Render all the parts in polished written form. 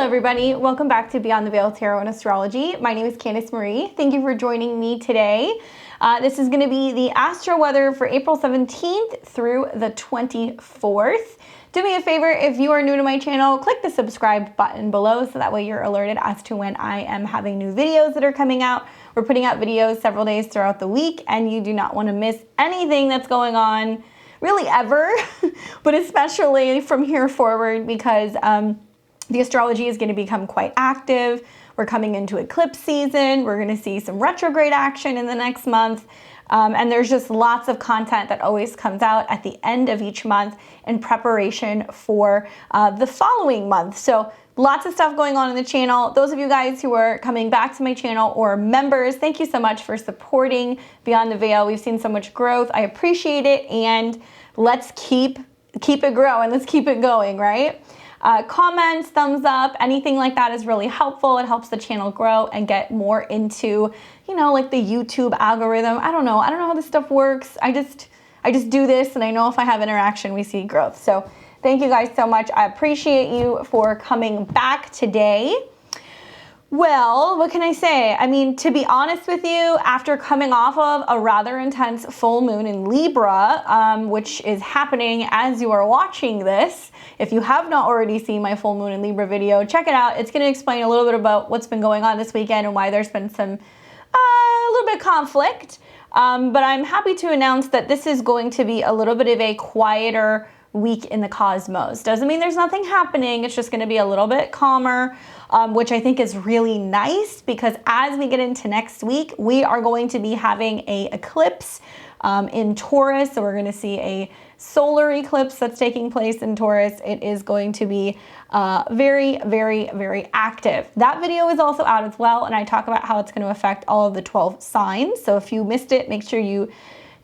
everybody. Welcome back to Beyond the Veil Tarot and Astrology. My name is Candice Marie. Thank you for joining me today. This is going to be the astro weather for April 17th through the 24th. Do me a favor, if you are new to my channel, click the subscribe button below so that way you're alerted as to when I am having new videos that are coming out. We're putting out videos several days throughout the week, and you do not want to miss anything that's going on, really ever, but especially from here forward, because the astrology is going to become quite active. We're coming into eclipse season. We're going to see some retrograde action in the next month. And there's just lots of content that always comes out at the end of each month in preparation for the following month. So lots of stuff going on in the channel. Those of you guys who are coming back to my channel or members, thank you so much for supporting Beyond the Veil. We've seen so much growth. I appreciate it. And let's keep it growing. Let's keep it going, right? Comments, thumbs up, anything like that is really helpful. It helps the channel grow and get more into, you know, like the YouTube algorithm. I don't know how this stuff works. I just do this, and I know if I have interaction, we see growth. So thank you guys so much. I appreciate you for coming back today. Well, what can I say? I mean, to be honest with you, after coming off of a rather intense full moon in Libra, which is happening as you are watching this, if you have not already seen my full moon in Libra video, check it out. It's going to explain a little bit about what's been going on this weekend and why there's been some, a little bit of conflict. But I'm happy to announce that this is going to be a little bit of a quieter week in the cosmos. Doesn't mean there's nothing happening. It's just going to be a little bit calmer, which I think is really nice, because as we get into next week, we are going to be having a eclipse in Taurus. So we're going to see a solar eclipse that's taking place in Taurus. It is going to be very, very, very active. That video is also out as well, and I talk about how it's going to affect all of the 12 signs. So if you missed it, make sure you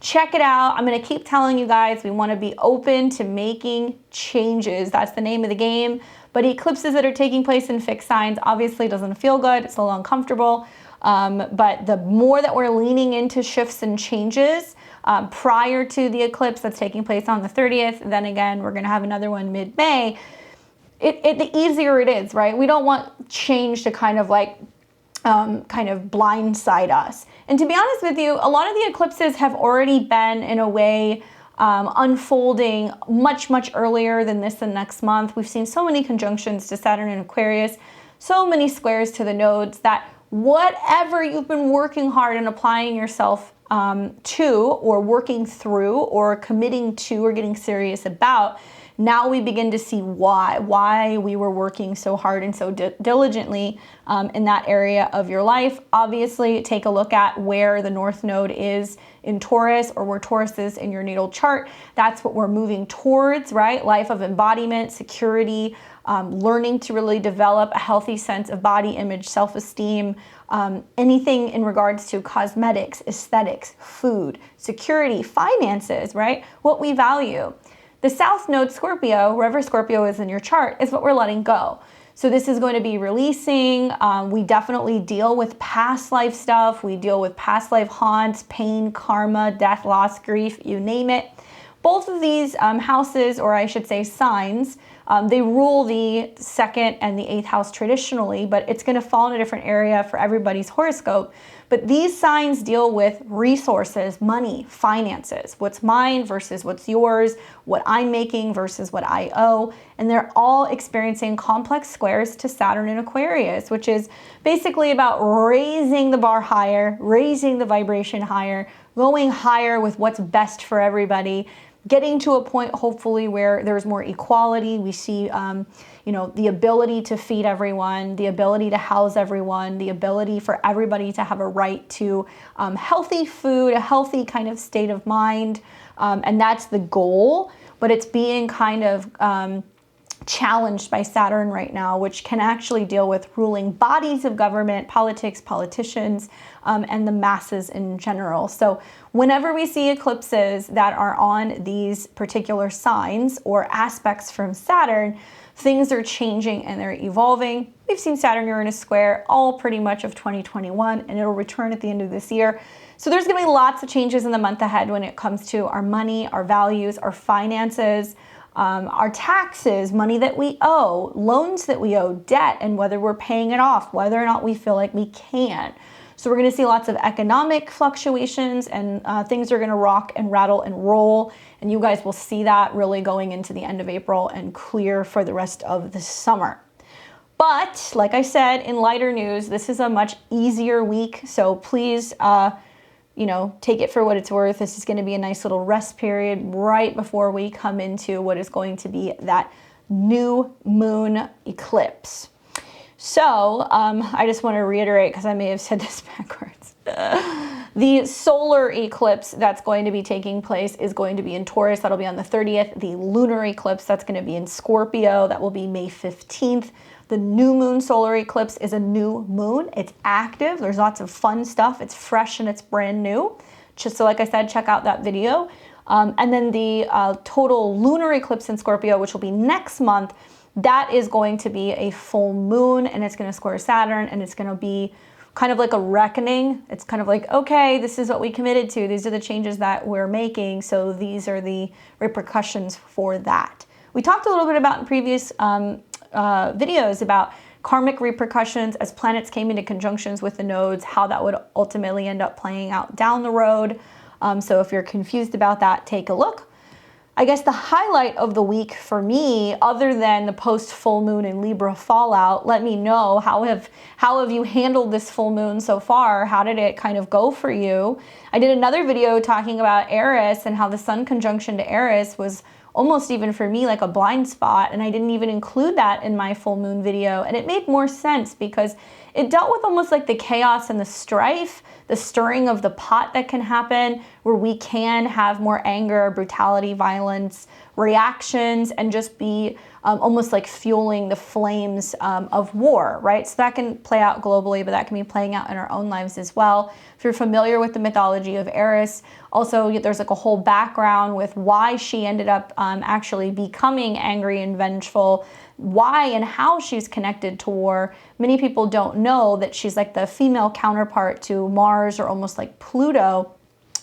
check it out. I'm going to keep telling you guys, we want to be open to making changes. That's the name of the game. But eclipses that are taking place in fixed signs obviously doesn't feel good. It's a little uncomfortable. But the more that we're leaning into shifts and changes prior to the eclipse that's taking place on the 30th, then again, we're going to have another one mid-May, the easier it is, right? We don't want change to kind of blindside us. And to be honest with you, a lot of the eclipses have already been, in a way, unfolding much, much earlier than this and next month. We've seen so many conjunctions to Saturn and Aquarius, so many squares to the nodes, that whatever you've been working hard and applying yourself to, or working through, or committing to, or getting serious about, now we begin to see why we were working so hard and so diligently in that area of your life. Obviously, take a look at where the North Node is in Taurus, or where Taurus is in your natal chart. That's what we're moving towards, right? Life of embodiment, security, learning to really develop a healthy sense of body image, self-esteem, anything in regards to cosmetics, aesthetics, food, security, finances, right? What we value. The South Node Scorpio, wherever Scorpio is in your chart, is what we're letting go. So this is going to be releasing. We definitely deal with past life stuff. We deal with past life haunts, pain, karma, death, loss, grief, you name it. Both of these houses, or I should say signs, they rule the 2nd and the 8th house traditionally, but it's going to fall in a different area for everybody's horoscope. But these signs deal with resources, money, finances, what's mine versus what's yours, what I'm making versus what I owe. And they're all experiencing complex squares to Saturn and Aquarius, which is basically about raising the bar higher, raising the vibration higher, going higher with what's best for everybody, getting to a point, hopefully, where there's more equality. We see, the ability to feed everyone, the ability to house everyone, the ability for everybody to have a right to healthy food, a healthy kind of state of mind. And that's the goal, but it's being kind of challenged by Saturn right now, which can actually deal with ruling bodies of government, politics, politicians, and the masses in general. So whenever we see eclipses that are on these particular signs or aspects from Saturn, things are changing and they're evolving. We've seen Saturn-Uranus square all pretty much of 2021, and it'll return at the end of this year. So there's going to be lots of changes in the month ahead when it comes to our money, our values, our finances, our taxes, money that we owe, loans that we owe, debt, and whether we're paying it off, whether or not we feel like we can. So we're going to see lots of economic fluctuations, and things are going to rock and rattle and roll. And you guys will see that really going into the end of April and clear for the rest of the summer. But like I said, in lighter news, this is a much easier week. So please, you know, take it for what it's worth. This is going to be a nice little rest period right before we come into what is going to be that new moon eclipse. So I just want to reiterate, because I may have said this backwards. The solar eclipse that's going to be taking place is going to be in Taurus. That'll be on the 30th. The lunar eclipse, that's going to be in Scorpio. That will be May 15th. The new moon solar eclipse is a new moon. It's active. There's lots of fun stuff. It's fresh and it's brand new. Just so, like I said, check out that video. And then the total lunar eclipse in Scorpio, which will be next month, that is going to be a full moon, and it's going to square Saturn, and it's going to be kind of like a reckoning. It's kind of like, okay, this is what we committed to. These are the changes that we're making. So these are the repercussions for that. We talked a little bit about in previous videos about karmic repercussions as planets came into conjunctions with the nodes, how that would ultimately end up playing out down the road. So if you're confused about that, take a look. I guess the highlight of the week for me, other than the post full moon in Libra fallout, let me know how have you handled this full moon so far? How did it kind of go for you? I did another video talking about Aries and how the sun conjunction to Aries was almost even for me like a blind spot, and I didn't even include that in my full moon video, and it made more sense because it dealt with almost like the chaos and the strife, the stirring of the pot that can happen, where we can have more anger, brutality, violence, reactions, and just be almost like fueling the flames of war, right? So that can play out globally, but that can be playing out in our own lives as well. If you're familiar with the mythology of Aries, also there's like a whole background with why she ended up actually becoming angry and vengeful, why and how she's connected to war. Many people don't know that she's like the female counterpart to Mars, or almost like Pluto.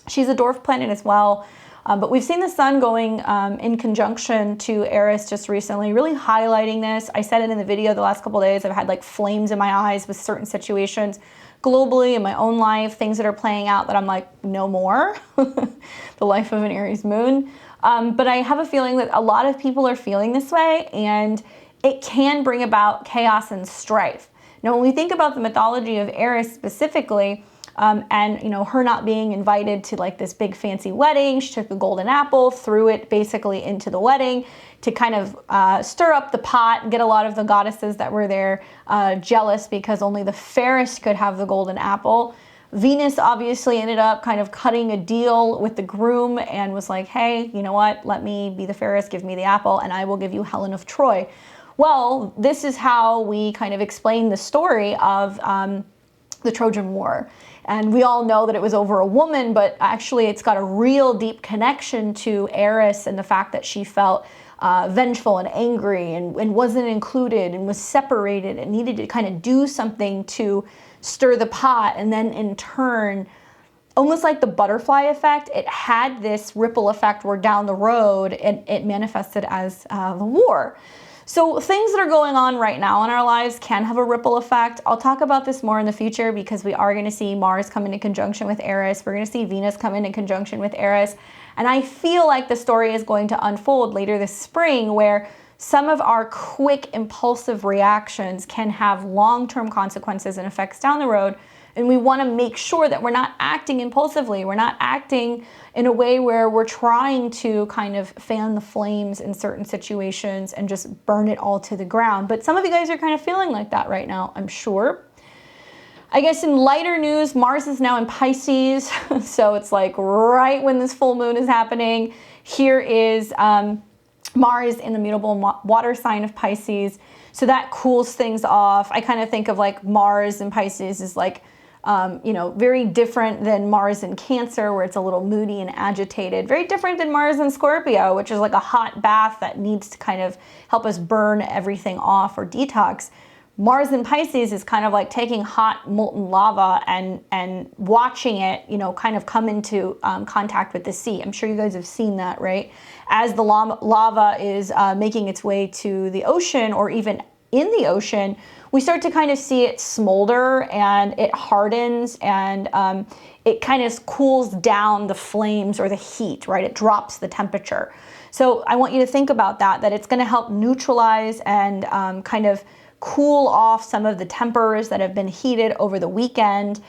She's a dwarf planet as well. But we've seen the sun going in conjunction to Aries just recently, really highlighting this. I said it in the video the last couple of days. I've had like flames in my eyes with certain situations globally in my own life, things that are playing out that I'm like, no more. The life of an Aries moon. But I have a feeling that a lot of people are feeling this way, and it can bring about chaos and strife. Now, when we think about the mythology of Aries specifically, and you know, her not being invited to like this big fancy wedding, she took the golden apple, threw it basically into the wedding to kind of stir up the pot and get a lot of the goddesses that were there jealous because only the fairest could have the golden apple. Venus obviously ended up kind of cutting a deal with the groom and was like, hey, you know what, let me be the fairest, give me the apple, and I will give you Helen of Troy. Well, this is how we kind of explain the story of the Trojan War. And we all know that it was over a woman, but actually it's got a real deep connection to Eris and the fact that she felt vengeful and angry and wasn't included and was separated and needed to kind of do something to stir the pot. And then in turn, almost like the butterfly effect, it had this ripple effect where down the road it manifested as the war. So things that are going on right now in our lives can have a ripple effect. I'll talk about this more in the future because we are going to see Mars come into conjunction with Eris. We're going to see Venus come into conjunction with Eris. And I feel like the story is going to unfold later this spring where some of our quick, impulsive reactions can have long-term consequences and effects down the road. And we want to make sure that we're not acting impulsively. We're not acting in a way where we're trying to kind of fan the flames in certain situations and just burn it all to the ground. But some of you guys are kind of feeling like that right now, I'm sure. I guess in lighter news, Mars is now in Pisces. So it's like right when this full moon is happening. Here is Mars in the mutable water sign of Pisces. So that cools things off. I kind of think of like Mars in Pisces is like, you know, very different than Mars in Cancer, where it's a little moody and agitated. Very different than Mars in Scorpio, which is like a hot bath that needs to kind of help us burn everything off or detox. Mars in Pisces is kind of like taking hot molten lava and watching it, you know, kind of come into contact with the sea. I'm sure you guys have seen that, right? As the lava is making its way to the ocean, or even in the ocean, we start to kind of see it smolder and it hardens, and it kind of cools down the flames or the heat, right? It drops the temperature. So I want you to think about that it's going to help neutralize and kind of cool off some of the tempers that have been heated over the weekend.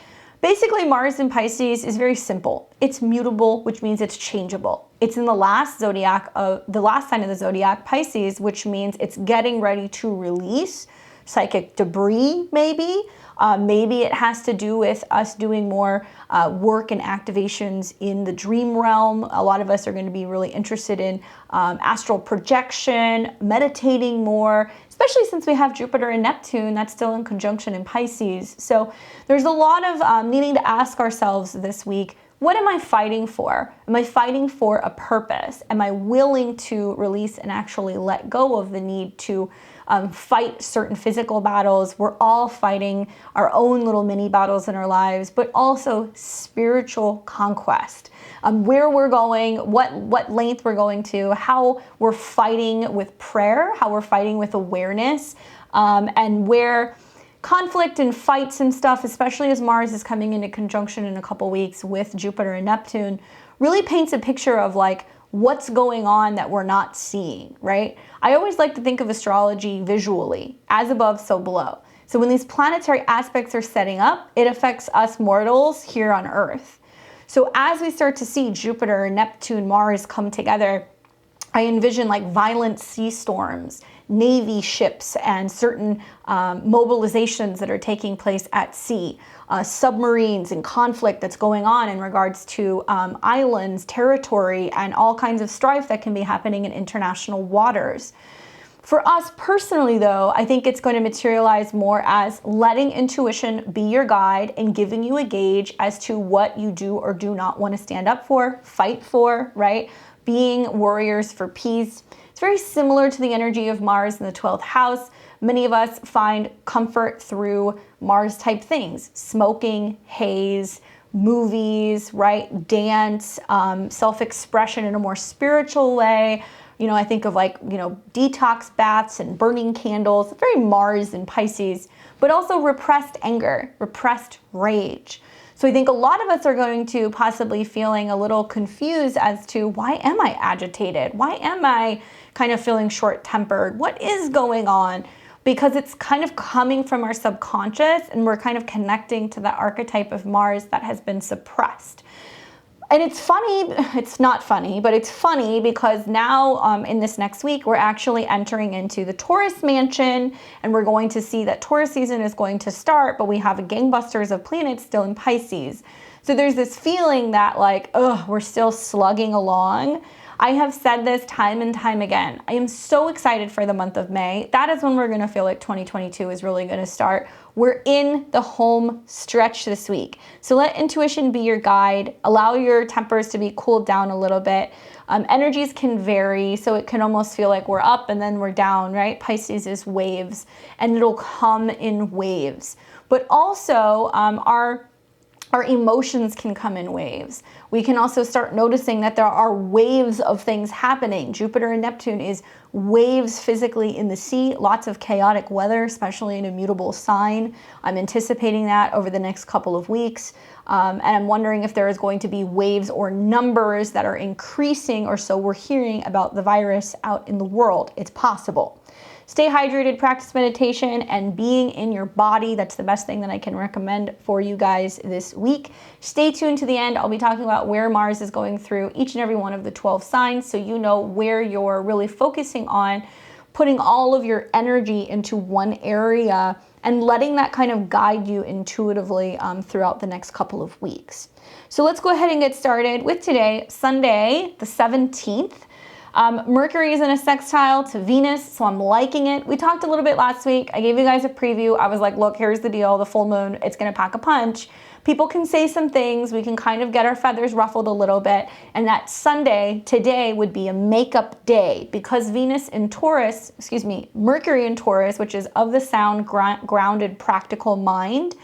Basically, Mars in Pisces is very simple. It's mutable, which means it's changeable. It's in the last sign of the zodiac, Pisces, which means it's getting ready to release psychic debris, maybe. Maybe it has to do with us doing more work and activations in the dream realm. A lot of us are going to be really interested in astral projection, meditating more, especially since we have Jupiter and Neptune that's still in conjunction in Pisces. So there's a lot of needing to ask ourselves this week, what am I fighting for? Am I fighting for a purpose? Am I willing to release and actually let go of the need to fight certain physical battles? We're all fighting our own little mini battles in our lives, but also spiritual conquest. Where we're going, what length we're going to, how we're fighting with prayer, how we're fighting with awareness, and where conflict and fights and stuff, especially as Mars is coming into conjunction in a couple weeks with Jupiter and Neptune, really paints a picture of like what's going on that we're not seeing, right? I always like to think of astrology visually, as above, so below. So when these planetary aspects are setting up, it affects us mortals here on Earth. So as we start to see Jupiter, Neptune, Mars come together, I envision like violent sea storms, Navy ships, and certain mobilizations that are taking place at sea, submarines and conflict that's going on in regards to islands, territory, and all kinds of strife that can be happening in international waters. For us personally, though, I think it's going to materialize more as letting intuition be your guide and giving you a gauge as to what you do or do not want to stand up for, fight for, right? Being warriors for peace. It's very similar to the energy of Mars in the 12th house. Many of us find comfort through Mars type things, smoking, haze, movies, right? Dance, self-expression in a more spiritual way. You know, I think of like, you know, detox baths and burning candles, very Mars and Pisces, but also repressed anger, repressed rage. So I think a lot of us are going to possibly feeling a little confused as to why am I agitated? Why am I kind of feeling short-tempered? What is going on? Because it's kind of coming from our subconscious and we're kind of connecting to the archetype of Mars that has been suppressed. And it's funny, it's not funny, but it's funny because now in this next week, we're actually entering into the Taurus mansion, and we're going to see that Taurus season is going to start, but we have a gangbusters of planets still in Pisces. So there's this feeling that like, we're still slugging along. I have said this time and time again. I am so excited for the month of May. That is when we're going to feel like 2022 is really going to start. We're in the home stretch this week. So let intuition be your guide. Allow your tempers to be cooled down a little bit. Energies can vary, so it can almost feel like we're up and then we're down, right? Pisces is waves, and it'll come in waves. But also, our emotions can come in waves. We can also start noticing that there are waves of things happening. Jupiter and Neptune is waves physically in the sea, lots of chaotic weather, especially in a mutable sign. I'm anticipating that over the next couple of weeks. And I'm wondering if there is going to be waves or numbers that are increasing, or so we're hearing about the virus out in the world. It's possible. Stay hydrated, practice meditation, and being in your body. That's the best thing that I can recommend for you guys this week. Stay tuned to the end. I'll be talking about where Mars is going through each and every one of the 12 signs, so you know where you're really focusing on, putting all of your energy into one area and letting that kind of guide you intuitively throughout the next couple of weeks. So let's go ahead and get started with today, Sunday, the 17th. Mercury is in a sextile to Venus, so I'm liking it. We talked a little bit last week. I gave you guys a preview. I was like, look, here's the deal. The full moon, it's going to pack a punch. People can say some things. We can kind of get our feathers ruffled a little bit. And that Sunday, today, would be a makeup day because Venus in Taurus, Mercury in Taurus, which is of the sound, grounded, practical mind,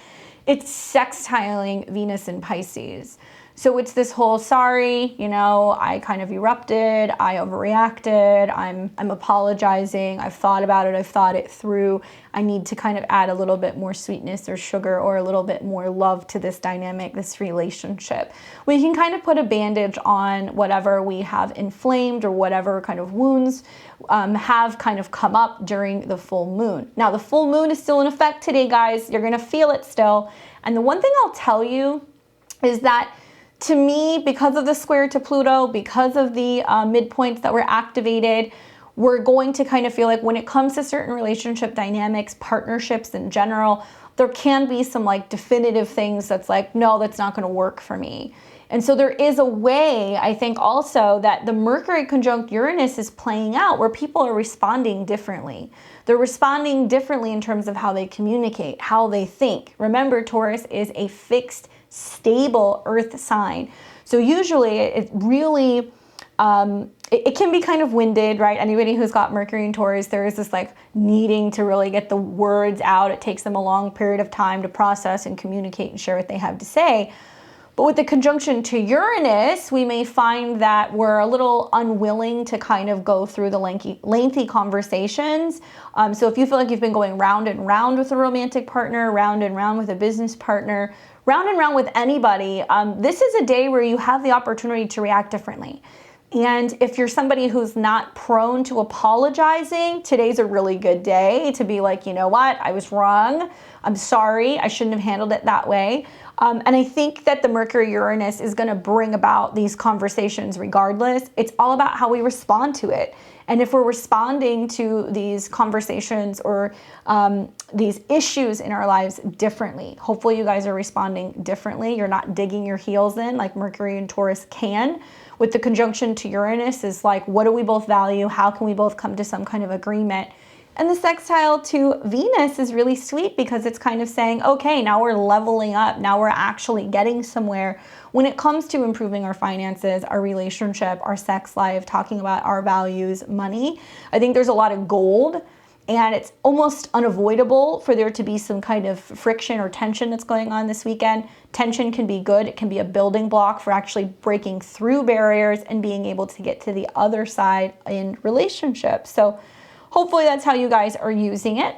it's sextiling Venus in Pisces. So it's this whole, sorry, you know, I kind of erupted, I overreacted, I'm apologizing, I've thought about it, I've thought it through. I need to kind of add a little bit more sweetness or sugar or a little bit more love to this dynamic, this relationship. We can kind of put a bandage on whatever we have inflamed or whatever kind of wounds have kind of come up during the full moon. Now, the full moon is still in effect today, guys. You're gonna feel it still. And the one thing I'll tell you is that to me, because of the square to Pluto, because of the midpoints that were activated, we're going to kind of feel like when it comes to certain relationship dynamics, partnerships in general, there can be some like definitive things that's like, no, that's not going to work for me. And so there is a way, I think also, that the Mercury conjunct Uranus is playing out where people are responding differently. They're responding differently in terms of how they communicate, how they think. Remember, Taurus is a fixed, stable earth sign. So usually it really, it can be kind of winded, right? Anybody who's got Mercury in Taurus, there is this like needing to really get the words out. It takes them a long period of time to process and communicate and share what they have to say. But with the conjunction to Uranus, we may find that we're a little unwilling to kind of go through the lengthy conversations. So if you feel like you've been going round and round with a romantic partner, round and round with a business partner, round and round with anybody, this is a day where you have the opportunity to react differently. And if you're somebody who's not prone to apologizing, today's a really good day to be like, you know what, I was wrong. I'm sorry. I shouldn't have handled it that way. And I think that the Mercury Uranus is going to bring about these conversations regardless. It's all about how we respond to it. And if we're responding to these conversations or these issues in our lives differently, hopefully you guys are responding differently. You're not digging your heels in like Mercury and Taurus can. With the conjunction to Uranus is like, what do we both value? How can we both come to some kind of agreement? And the sextile to Venus is really sweet because it's kind of saying, okay, now we're leveling up. Now we're actually getting somewhere when it comes to improving our finances, our relationship, our sex life, talking about our values, money. I think there's a lot of gold and it's almost unavoidable for there to be some kind of friction or tension that's going on this weekend. Tension can be good. It can be a building block for actually breaking through barriers and being able to get to the other side in relationships. So hopefully that's how you guys are using it.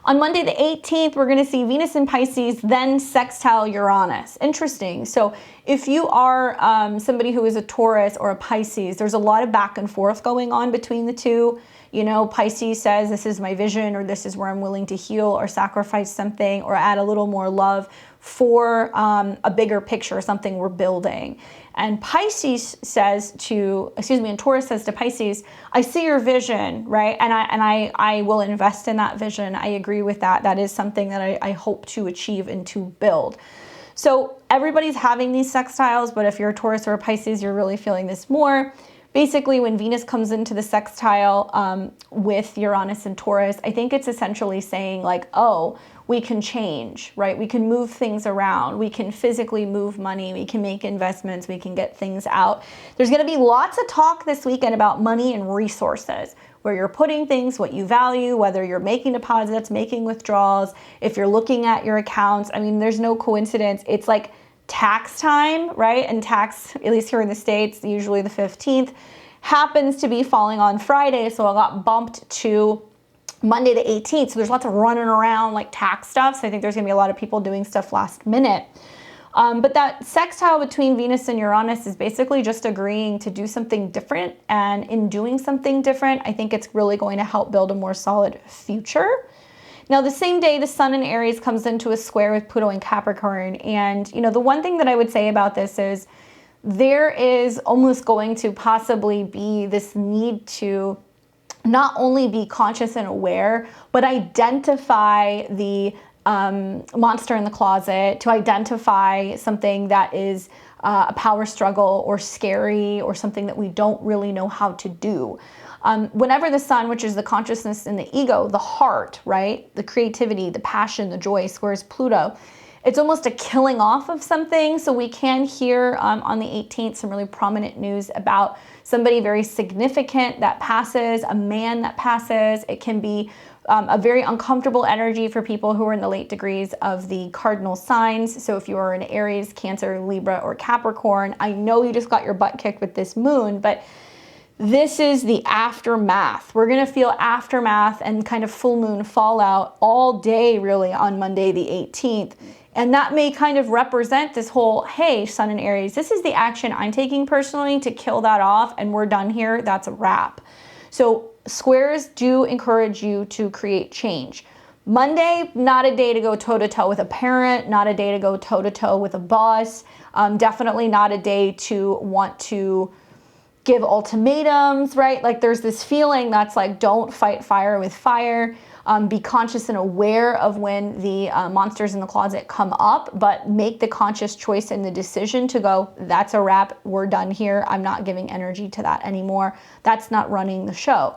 On Monday the 18th, we're going to see Venus in Pisces, then sextile Uranus. Interesting. So if you are somebody who is a Taurus or a Pisces, there's a lot of back and forth going on between the two. You know, Pisces says, this is my vision, or this is where I'm willing to heal or sacrifice something or add a little more love for a bigger picture, something we're building. And Pisces says to, and Taurus says to Pisces, I see your vision, right? And I will invest in that vision. I agree with that. That is something that I hope to achieve and to build. So everybody's having these sextiles, but if you're a Taurus or a Pisces, you're really feeling this more. Basically, when Venus comes into the sextile with Uranus and Taurus, I think it's essentially saying like, oh, we can change, right? We can move things around. We can physically move money. We can make investments. We can get things out. There's going to be lots of talk this weekend about money and resources, where you're putting things, what you value, whether you're making deposits, making withdrawals, if you're looking at your accounts. I mean, there's no coincidence. It's like tax time, right? And tax, at least here in the States, usually the 15th, happens to be falling on Friday. So it got bumped to Monday the 18th. So there's lots of running around like tax stuff. So I think there's gonna be a lot of people doing stuff last minute. But that sextile between Venus and Uranus is basically just agreeing to do something different. And in doing something different, I think it's really going to help build a more solid future. Now, the same day, the sun in Aries comes into a square with Pluto in Capricorn. And, you know, the one thing that I would say about this is there is almost going to possibly be this need to not only be conscious and aware, but identify the monster in the closet, to identify something that is a power struggle or scary or something that we don't really know how to do. Whenever the sun, which is the consciousness and the ego, the heart, right? The creativity, the passion, the joy, squares Pluto, it's almost a killing off of something. So we can hear on the 18th some really prominent news about somebody very significant that passes, a man that passes. It can be a very uncomfortable energy for people who are in the late degrees of the cardinal signs. So if you are an Aries, Cancer, Libra, or Capricorn, I know you just got your butt kicked with this moon, but this is the aftermath. We're going to feel aftermath and kind of full moon fallout all day, really, on Monday the 18th. And that may kind of represent this whole, hey, Sun in Aries, this is the action I'm taking personally to kill that off, and we're done here. That's a wrap. So squares do encourage you to create change. Monday, not a day to go toe-to-toe with a parent, not a day to go toe-to-toe with a boss, definitely not a day to want to give ultimatums, right? Like there's this feeling that's like, don't fight fire with fire. Be conscious and aware of when the monsters in the closet come up, but make the conscious choice and the decision to go, that's a wrap, we're done here. I'm not giving energy to that anymore. That's not running the show.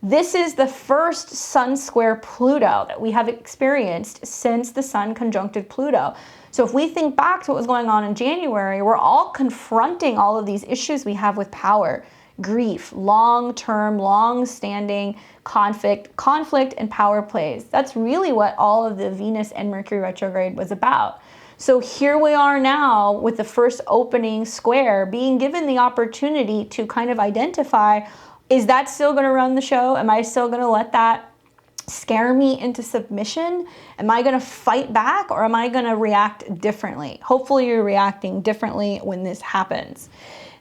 This is the first Sun square Pluto that we have experienced since the Sun conjuncted Pluto. So if we think back to what was going on in January, we're all confronting all of these issues we have with power, grief, long-term, long-standing conflict and power plays. That's really what all of the Venus and Mercury retrograde was about. So here we are now with the first opening square, being given the opportunity to kind of identify, is that still going to run the show? Am I still going to let that scare me into submission? Am I going to fight back, or am I going to react differently? Hopefully you're reacting differently when this happens.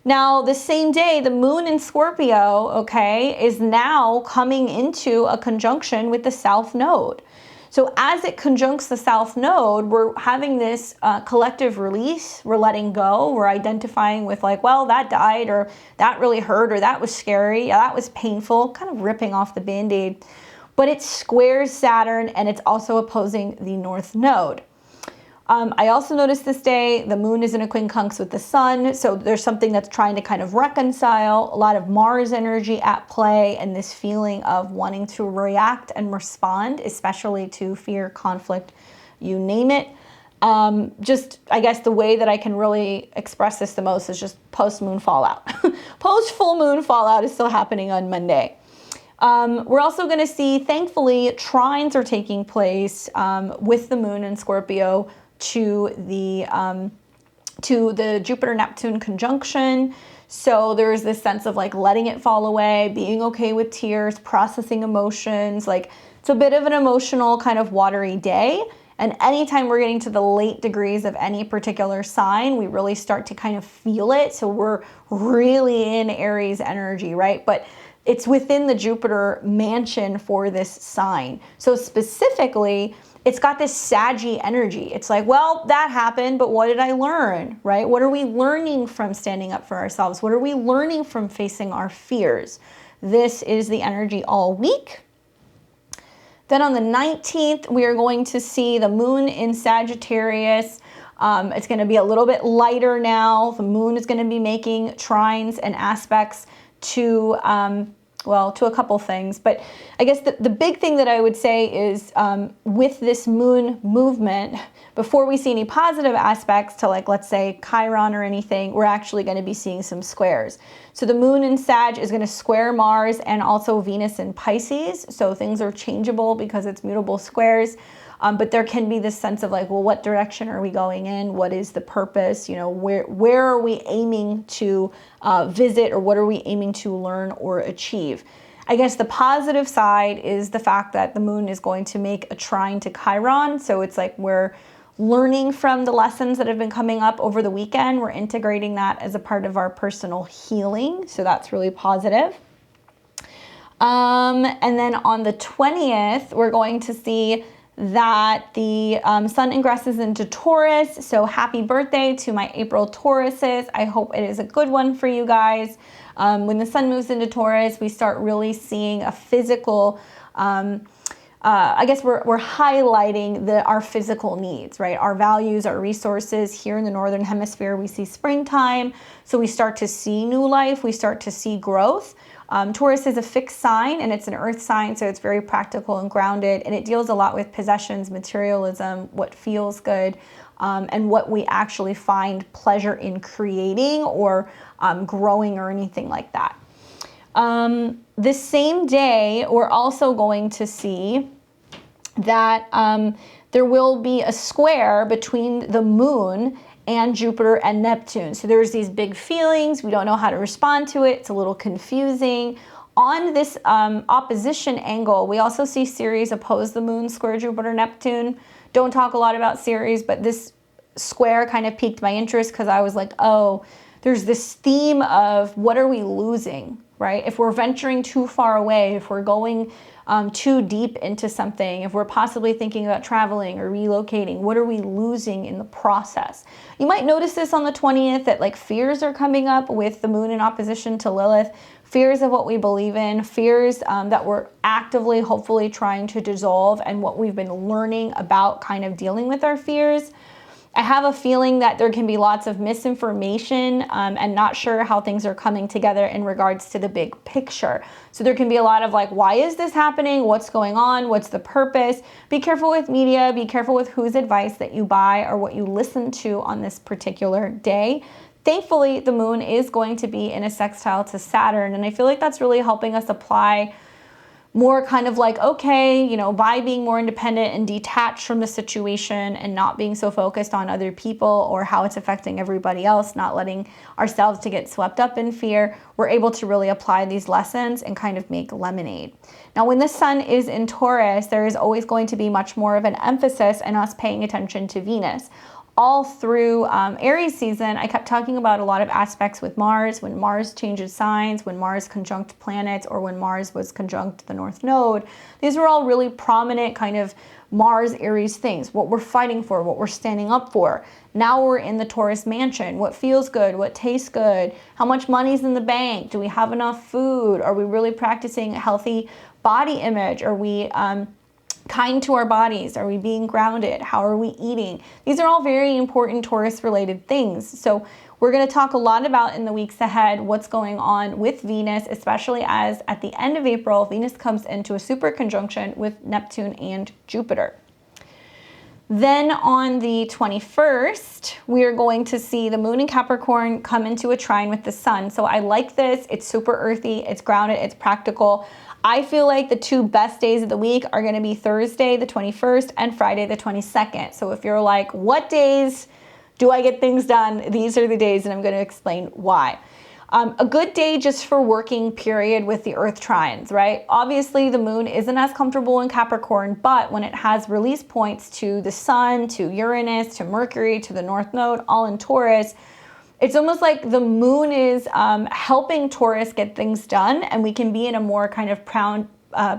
Now, the same day, the moon in Scorpio, okay, is now coming into a conjunction with the South Node. So as it conjuncts the South Node, we're having this collective release. We're letting go. We're identifying with like, well, that died, or that really hurt, or that was scary, yeah, that was painful, kind of ripping off the Band-Aid. But it squares Saturn, and it's also opposing the North Node. I also noticed this day, the moon is in a quincunx with the sun, so there's something that's trying to kind of reconcile, a lot of Mars energy at play, and this feeling of wanting to react and respond, especially to fear, conflict, you name it. Just, I guess the way that I can really express this the most is just post-moon fallout. Post-full moon fallout is still happening on Monday. We're also going to see, thankfully, trines are taking place with the moon in Scorpio to the Jupiter-Neptune conjunction. So there's this sense of like letting it fall away, being okay with tears, processing emotions. Like it's a bit of an emotional kind of watery day. And anytime we're getting to the late degrees of any particular sign, we really start to kind of feel it. So we're really in Aries energy, right? But it's within the Jupiter mansion for this sign. So specifically, it's got this saggy energy. It's like, well, that happened, but what did I learn, right? What are we learning from standing up for ourselves? What are we learning from facing our fears? This is the energy all week. Then on the 19th, we are going to see the moon in Sagittarius. It's going to be a little bit lighter now. The moon is going to be making trines and aspects to to a couple things. But I guess the big thing that I would say is with this moon movement, before we see any positive aspects to, like, let's say Chiron or anything, we're actually going to be seeing some squares. So the moon in Sag is going to square Mars and also Venus in Pisces. So things are changeable because it's mutable squares. But there can be this sense of like, well, what direction are we going in? What is the purpose? You know, where are we aiming to visit, or what are we aiming to learn or achieve? I guess the positive side is the fact that the moon is going to make a trine to Chiron. So it's like we're learning from the lessons that have been coming up over the weekend. We're integrating that as a part of our personal healing. So that's really positive. And then on the 20th, we're going to see that the sun ingresses into Taurus. So happy birthday to my April Tauruses. I hope it is a good one for you guys. When the sun moves into Taurus, we start really seeing a physical I guess we're highlighting our physical needs, right? Our values, our resources. Here in the Northern Hemisphere, we see springtime. So we start to see new life. We start to see growth. Taurus is a fixed sign and it's an earth sign, so it's very practical and grounded, and it deals a lot with possessions, materialism, what feels good, and what we actually find pleasure in creating or growing or anything like that. This same day, we're also going to see that there will be a square between the moon and Jupiter and Neptune. So there's these big feelings. We don't know how to respond to it. It's a little confusing. On this opposition angle, we also see Ceres oppose the moon square Jupiter, Neptune. Don't talk a lot about Ceres, but this square kind of piqued my interest because I was like, oh, there's this theme of what are we losing, right? If we're venturing too far away, if we're going too deep into something, if we're possibly thinking about traveling or relocating, what are we losing in the process? You might notice this on the 20th that like fears are coming up with the moon in opposition to Lilith, fears of what we believe in, fears that we're actively, hopefully trying to dissolve, and what we've been learning about kind of dealing with our fears. I have a feeling that there can be lots of misinformation and not sure how things are coming together in regards to the big picture. So there can be a lot of like, why is this happening? What's going on? What's the purpose? Be careful with media. Be careful with whose advice that you buy or what you listen to on this particular day. Thankfully, the moon is going to be in a sextile to Saturn, and I feel like that's really helping us apply more kind of like, okay, you know, by being more independent and detached from the situation and not being so focused on other people or how it's affecting everybody else, not letting ourselves to get swept up in fear, we're able to really apply these lessons and kind of make lemonade. Now, when the sun is in Taurus, there is always going to be much more of an emphasis in us paying attention to Venus. All through Aries season, I kept talking about a lot of aspects with Mars, when Mars changes signs, when Mars conjunct planets, or when Mars was conjunct the North Node. These were all really prominent kind of Mars Aries things, what we're fighting for, what we're standing up for. Now we're in the Taurus mansion. What feels good, what tastes good, how much money's in the bank, do we have enough food, are we really practicing a healthy body image, are we kind to our bodies? Are we being grounded? How are we eating? These are all very important Taurus related things. So we're going to talk a lot about in the weeks ahead what's going on with Venus, especially as at the end of April, Venus comes into a super conjunction with Neptune and Jupiter. Then on the 21st, we are going to see the moon in Capricorn come into a trine with the sun. So I like this. It's super earthy. It's grounded. It's practical. I feel like the two best days of the week are going to be Thursday, the 21st, and Friday, the 22nd. So if you're like, what days do I get things done? These are the days, and I'm going to explain why. A good day just for working, period, with the earth trines, right? Obviously, the moon isn't as comfortable in Capricorn, but when it has release points to the sun, to Uranus, to Mercury, to the North Node, all in Taurus, it's almost like the moon is helping Taurus get things done, and we can be in a more kind of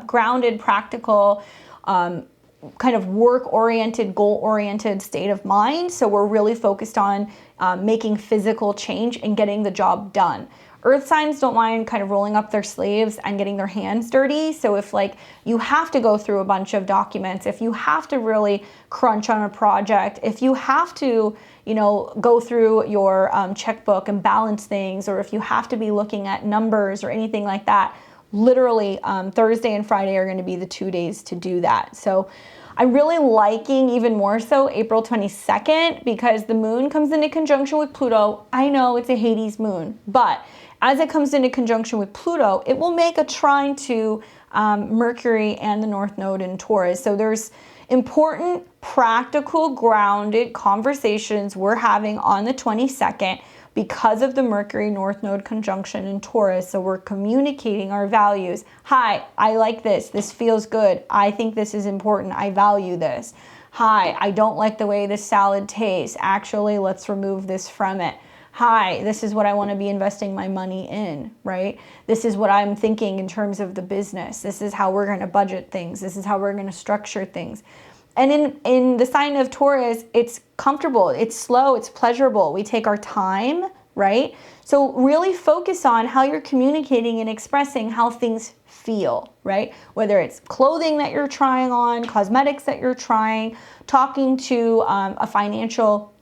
grounded, practical, kind of work-oriented, goal-oriented state of mind. So we're really focused on making physical change and getting the job done. Earth signs don't mind kind of rolling up their sleeves and getting their hands dirty. So if like you have to go through a bunch of documents, if you have to really crunch on a project, if you have to, you know, go through your checkbook and balance things, or if you have to be looking at numbers or anything like that, literally Thursday and Friday are going to be the 2 days to do that. So I'm really liking even more so April 22nd because the moon comes into conjunction with Pluto. I know it's a Hades moon, but as it comes into conjunction with Pluto, it will make a trine to Mercury and the North Node in Taurus. So there's important, practical, grounded conversations we're having on the 22nd because of the Mercury North Node conjunction in Taurus. So we're communicating our values. Hi, I like this. This feels good. I think this is important. I value this. Hi, I don't like the way this salad tastes. Actually, let's remove this from it. Hi, this is what I want to be investing my money in, right? This is what I'm thinking in terms of the business. This is how we're going to budget things. This is how we're going to structure things. And in the sign of Taurus, it's comfortable, it's slow, it's pleasurable. We take our time, right? So really focus on how you're communicating and expressing how things feel, right? Whether it's clothing that you're trying on, cosmetics that you're trying, talking to a financial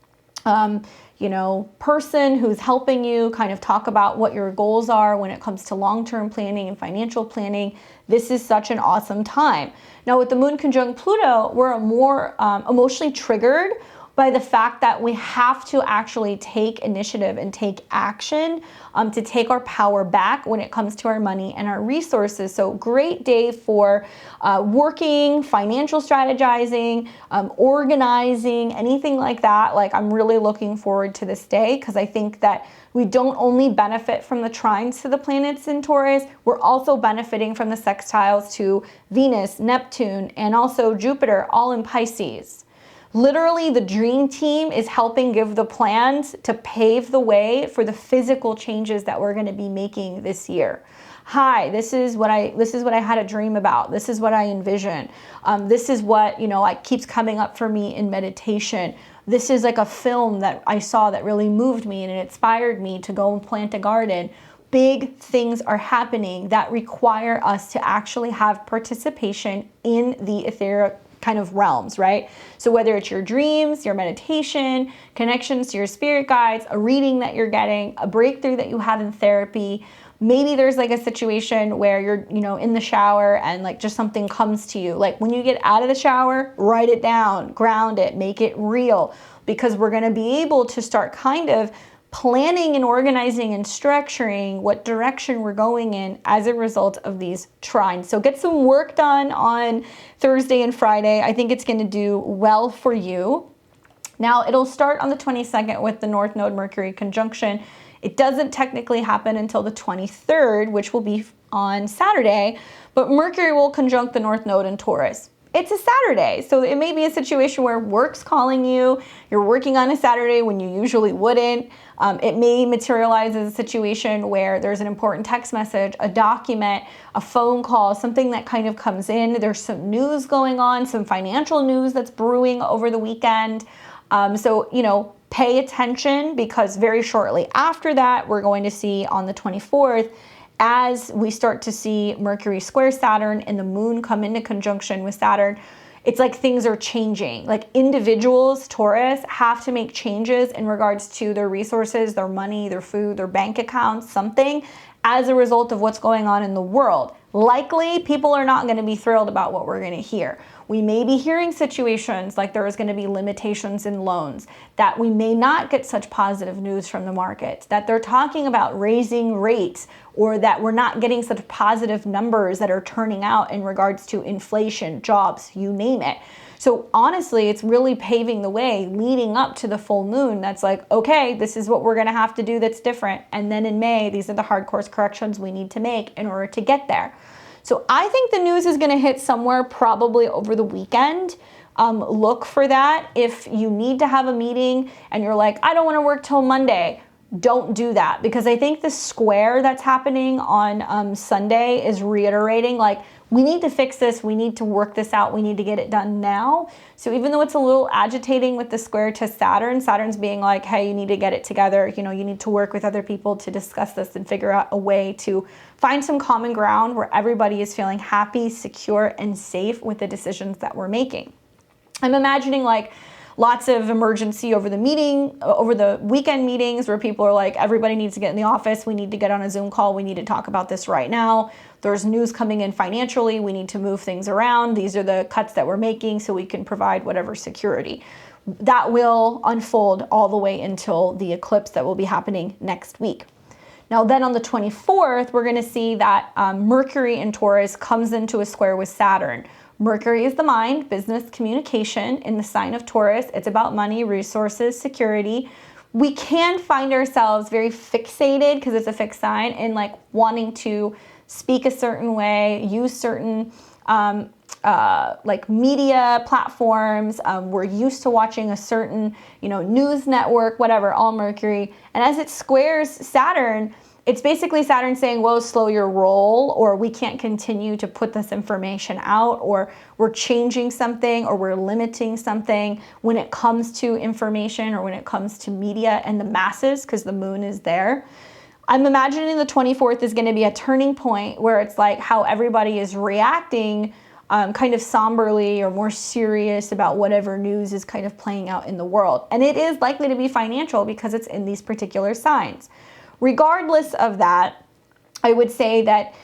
person who's helping you kind of talk about what your goals are when it comes to long-term planning and financial planning. This is such an awesome time. Now with the moon conjunct Pluto, we're more emotionally triggered by the fact that we have to actually take initiative and take action to take our power back when it comes to our money and our resources. So great day for working, financial strategizing, organizing, anything like that. Like I'm really looking forward to this day because I think that we don't only benefit from the trines to the planets in Taurus, we're also benefiting from the sextiles to Venus, Neptune, and also Jupiter, all in Pisces. Literally, the dream team is helping give the plans to pave the way for the physical changes that we're going to be making this year. Hi, this is what I had a dream about. This is what I envision. This is what, like keeps coming up for me in meditation. This is like a film that I saw that really moved me and it inspired me to go and plant a garden. Big things are happening that require us to actually have participation in the etheric kind of realms, right? So whether it's your dreams, your meditation, connections to your spirit guides, a reading that you're getting, a breakthrough that you have in therapy, maybe there's like a situation where you're, in the shower and like just something comes to you. Like when you get out of the shower, write it down, ground it, make it real, because we're going to be able to start kind of planning and organizing and structuring what direction we're going in as a result of these trines. So get some work done on Thursday and Friday. I think it's going to do well for you. Now it'll start on the 22nd with the North Node Mercury conjunction. It doesn't technically happen until the 23rd, which will be on Saturday, but Mercury will conjunct the North Node in Taurus. It's a Saturday, so it may be a situation where work's calling you, you're working on a Saturday when you usually wouldn't. It may materialize as a situation where there's an important text message, a document, a phone call, something that kind of comes in. There's some news going on, some financial news that's brewing over the weekend. So, pay attention, because very shortly after that, we're going to see on the 24th, as we start to see Mercury square Saturn and the moon come into conjunction with Saturn, it's like things are changing. Like individuals, Taurus, have to make changes in regards to their resources, their money, their food, their bank accounts, something as a result of what's going on in the world. Likely, people are not going to be thrilled about what we're going to hear. We may be hearing situations like there is going to be limitations in loans, that we may not get such positive news from the markets, that they're talking about raising rates, or that we're not getting such positive numbers that are turning out in regards to inflation, jobs, you name it. So honestly, it's really paving the way leading up to the full moon. That's like, okay, this is what we're going to have to do that's different. And then in May, these are the hard course corrections we need to make in order to get there. So I think the news is going to hit somewhere probably over the weekend. Look for that. If you need to have a meeting and you're like, I don't want to work till Monday, don't do that, because I think the square that's happening on Sunday is reiterating, like, we need to fix this, we need to work this out, we need to get it done now. So even though it's a little agitating with the square to Saturn, Saturn's being like, hey, you need to get it together, you need to work with other people to discuss this and figure out a way to find some common ground where everybody is feeling happy, secure, and safe with the decisions that we're making. I'm imagining like lots of emergency over the weekend meetings where people are like, everybody needs to get in the office. We need to get on a Zoom call. We need to talk about this right now. There's news coming in financially. We need to move things around. These are the cuts that we're making so we can provide whatever security. That will unfold all the way until the eclipse that will be happening next week. Now then on the 24th, we're going to see that Mercury in Taurus comes into a square with Saturn. Mercury is the mind, business, communication in the sign of Taurus. It's about money, resources, security. We can find ourselves very fixated, because it's a fixed sign, in like wanting to speak a certain way, use certain like media platforms. We're used to watching a certain, news network, whatever, all Mercury. And as it squares Saturn, it's basically Saturn saying, whoa, slow your roll, or we can't continue to put this information out, or we're changing something, or we're limiting something when it comes to information, or when it comes to media and the masses, because the moon is there. I'm imagining the 24th is going to be a turning point where it's like how everybody is reacting kind of somberly or more serious about whatever news is kind of playing out in the world. And it is likely to be financial because it's in these particular signs. Regardless of that, I would say that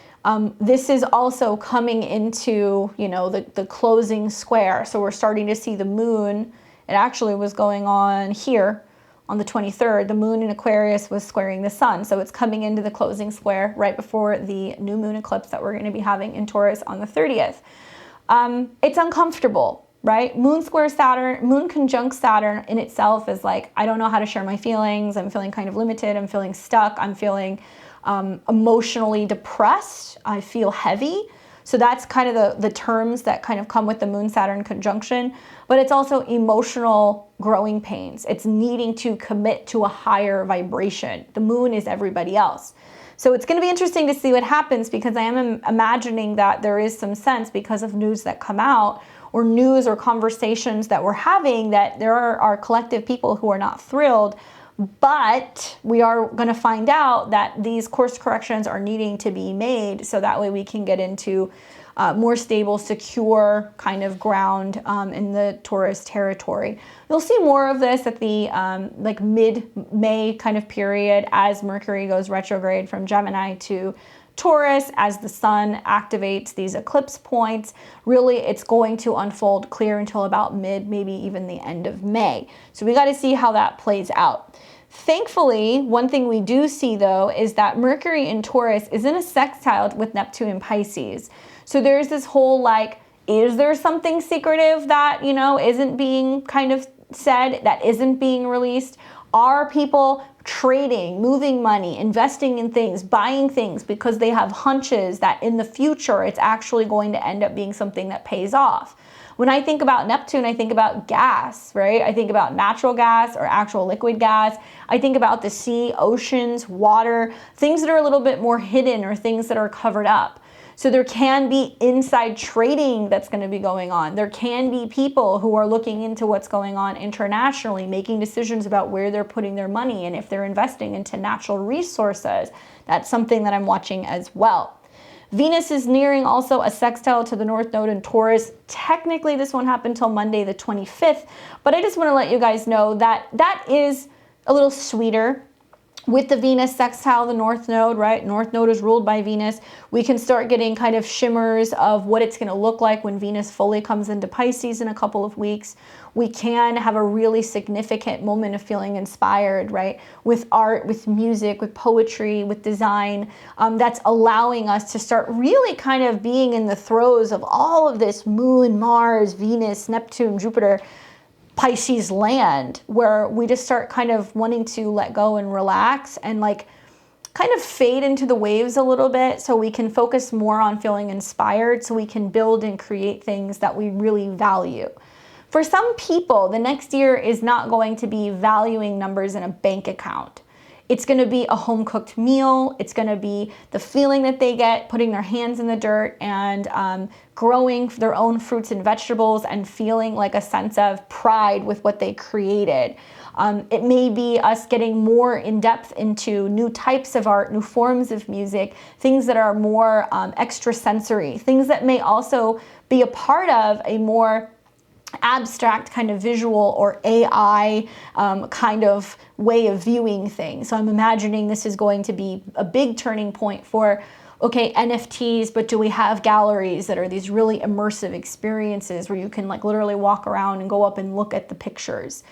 this is also coming into, you know, the closing square. So we're starting to see the moon. It actually was going on here on the 23rd. The moon in Aquarius was squaring the sun. So it's coming into the closing square right before the new moon eclipse that we're going to be having in Taurus on the 30th. It's uncomfortable, right? Moon square Saturn, moon conjunct Saturn in itself is like, I don't know how to share my feelings. I'm feeling kind of limited. I'm feeling stuck. I'm feeling emotionally depressed. I feel heavy. So that's kind of the terms that kind of come with the moon Saturn conjunction, but it's also emotional growing pains. It's needing to commit to a higher vibration. The moon is everybody else. So it's going to be interesting to see what happens, because I am imagining that there is some sense, because of news that come out or news or conversations that we're having, that there are collective people who are not thrilled. But we are going to find out that these course corrections are needing to be made, so that way we can get into more stable, secure kind of ground in the Taurus territory. You'll see more of this at the like mid-May kind of period, as Mercury goes retrograde from Gemini to Taurus, as the sun activates these eclipse points. Really, it's going to unfold clear until about mid, maybe even the end of May. So we got to see how that plays out. Thankfully, one thing we do see though is that Mercury in Taurus is in a sextile with Neptune in Pisces. So there's this whole like, is there something secretive that, you know, isn't being kind of said, that isn't being released? Are people trading, moving money, investing in things, buying things because they have hunches that in the future it's actually going to end up being something that pays off? When I think about Neptune, I think about gas, right? I think about natural gas or actual liquid gas. I think about the sea, oceans, water, things that are a little bit more hidden or things that are covered up. So there can be inside trading that's going to be going on. There can be people who are looking into what's going on internationally, making decisions about where they're putting their money and if they're investing into natural resources. That's something that I'm watching as well. Venus is nearing also a sextile to the North Node in Taurus. Technically, this won't happen until Monday the 25th, but I just want to let you guys know that that is a little sweeter. With the Venus sextile, the North Node, right? North Node is ruled by Venus. We can start getting kind of shimmers of what it's going to look like when Venus fully comes into Pisces in a couple of weeks. We can have a really significant moment of feeling inspired, right? With art, with music, with poetry, with design. That's allowing us to start really kind of being in the throes of all of this Moon, Mars, Venus, Neptune, Jupiter, Pisces land, where we just start kind of wanting to let go and relax and like kind of fade into the waves a little bit, so we can focus more on feeling inspired, so we can build and create things that we really value. For some people, the next year is not going to be valuing numbers in a bank account. It's going to be a home-cooked meal. It's going to be the feeling that they get putting their hands in the dirt and growing their own fruits and vegetables and feeling like a sense of pride with what they created. It may be us getting more in depth into new types of art, new forms of music, things that are more extrasensory, things that may also be a part of a more abstract kind of visual or AI kind of way of viewing things. So I'm imagining this is going to be a big turning point for, okay, NFTs, but do we have galleries that are these really immersive experiences where you can like literally walk around and go up and look at the pictures?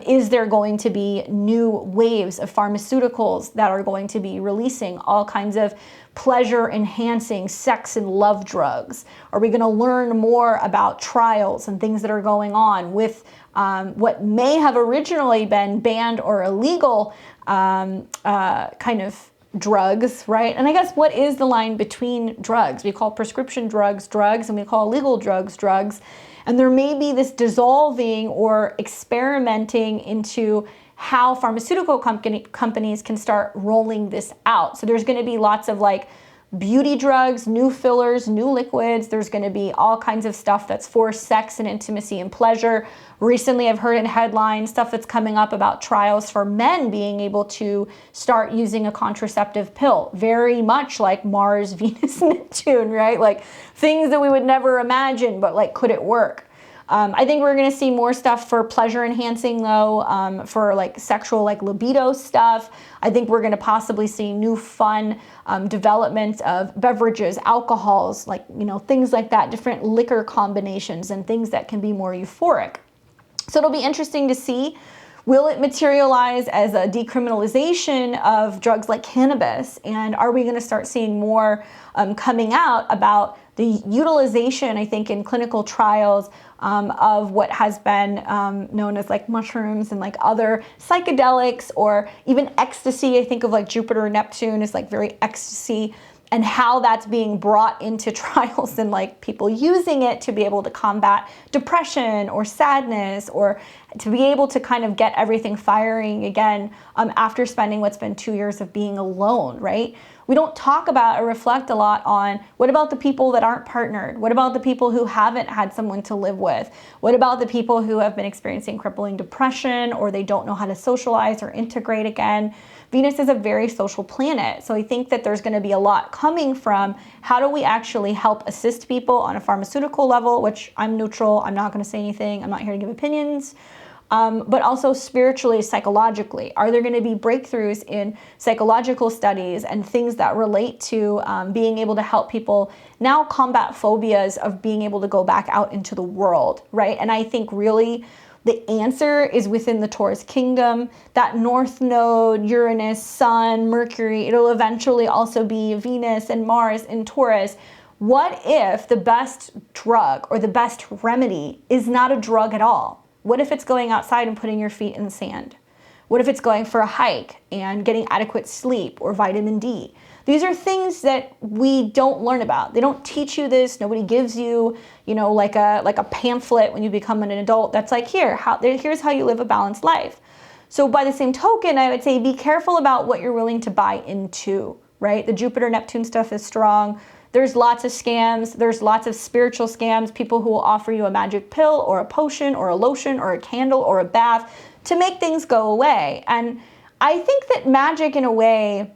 Is there going to be new waves of pharmaceuticals that are going to be releasing all kinds of pleasure-enhancing sex and love drugs? Are we going to learn more about trials and things that are going on with what may have originally been banned or illegal kind of drugs, right? And I guess what is the line between drugs? We call prescription drugs drugs, and we call legal drugs drugs. And there may be this dissolving or experimenting into how pharmaceutical companies can start rolling this out. So there's going to be lots of like beauty drugs, new fillers, new liquids. There's going to be all kinds of stuff that's for sex and intimacy and pleasure. Recently, I've heard in headlines stuff that's coming up about trials for men being able to start using a contraceptive pill, very much like Mars, Venus, Neptune, right? Like things that we would never imagine, but like, could it work? I think we're going to see more stuff for pleasure enhancing though, for like sexual, like libido stuff. I think we're going to possibly see new fun development of beverages, alcohols, like, you know, things like that, different liquor combinations and things that can be more euphoric. So it'll be interesting to see. Will it materialize as a decriminalization of drugs like cannabis? And are we going to start seeing more coming out about the utilization, I think, in clinical trials of what has been known as like mushrooms and like other psychedelics, or even ecstasy? I think of like Jupiter, Neptune is like very ecstasy, and how that's being brought into trials and like people using it to be able to combat depression or sadness, or to be able to kind of get everything firing again after spending what's been 2 years of being alone, right? We don't talk about or reflect a lot on what about the people that aren't partnered? What about the people who haven't had someone to live with? What about the people who have been experiencing crippling depression, or they don't know how to socialize or integrate again? Venus is a very social planet. So I think that there's going to be a lot coming from how do we actually help assist people on a pharmaceutical level, which I'm neutral. I'm not going to say anything. I'm not here to give opinions. But also spiritually, psychologically. Are there going to be breakthroughs in psychological studies and things that relate to being able to help people now combat phobias of being able to go back out into the world, right? And I think really the answer is within the Taurus kingdom, that North Node, Uranus, Sun, Mercury. It'll eventually also be Venus and Mars in Taurus. What if the best drug or the best remedy is not a drug at all? What if it's going outside and putting your feet in the sand? What if it's going for a hike and getting adequate sleep or vitamin D? These are things that we don't learn about. They don't teach you this. Nobody gives you, like a pamphlet when you become an adult that's like, here's how you live a balanced life. So by the same token, I would say be careful about what you're willing to buy into, right? The Jupiter Neptune stuff is strong. There's lots of scams. There's lots of spiritual scams, people who will offer you a magic pill or a potion or a lotion or a candle or a bath to make things go away. And I think that magic, in a way,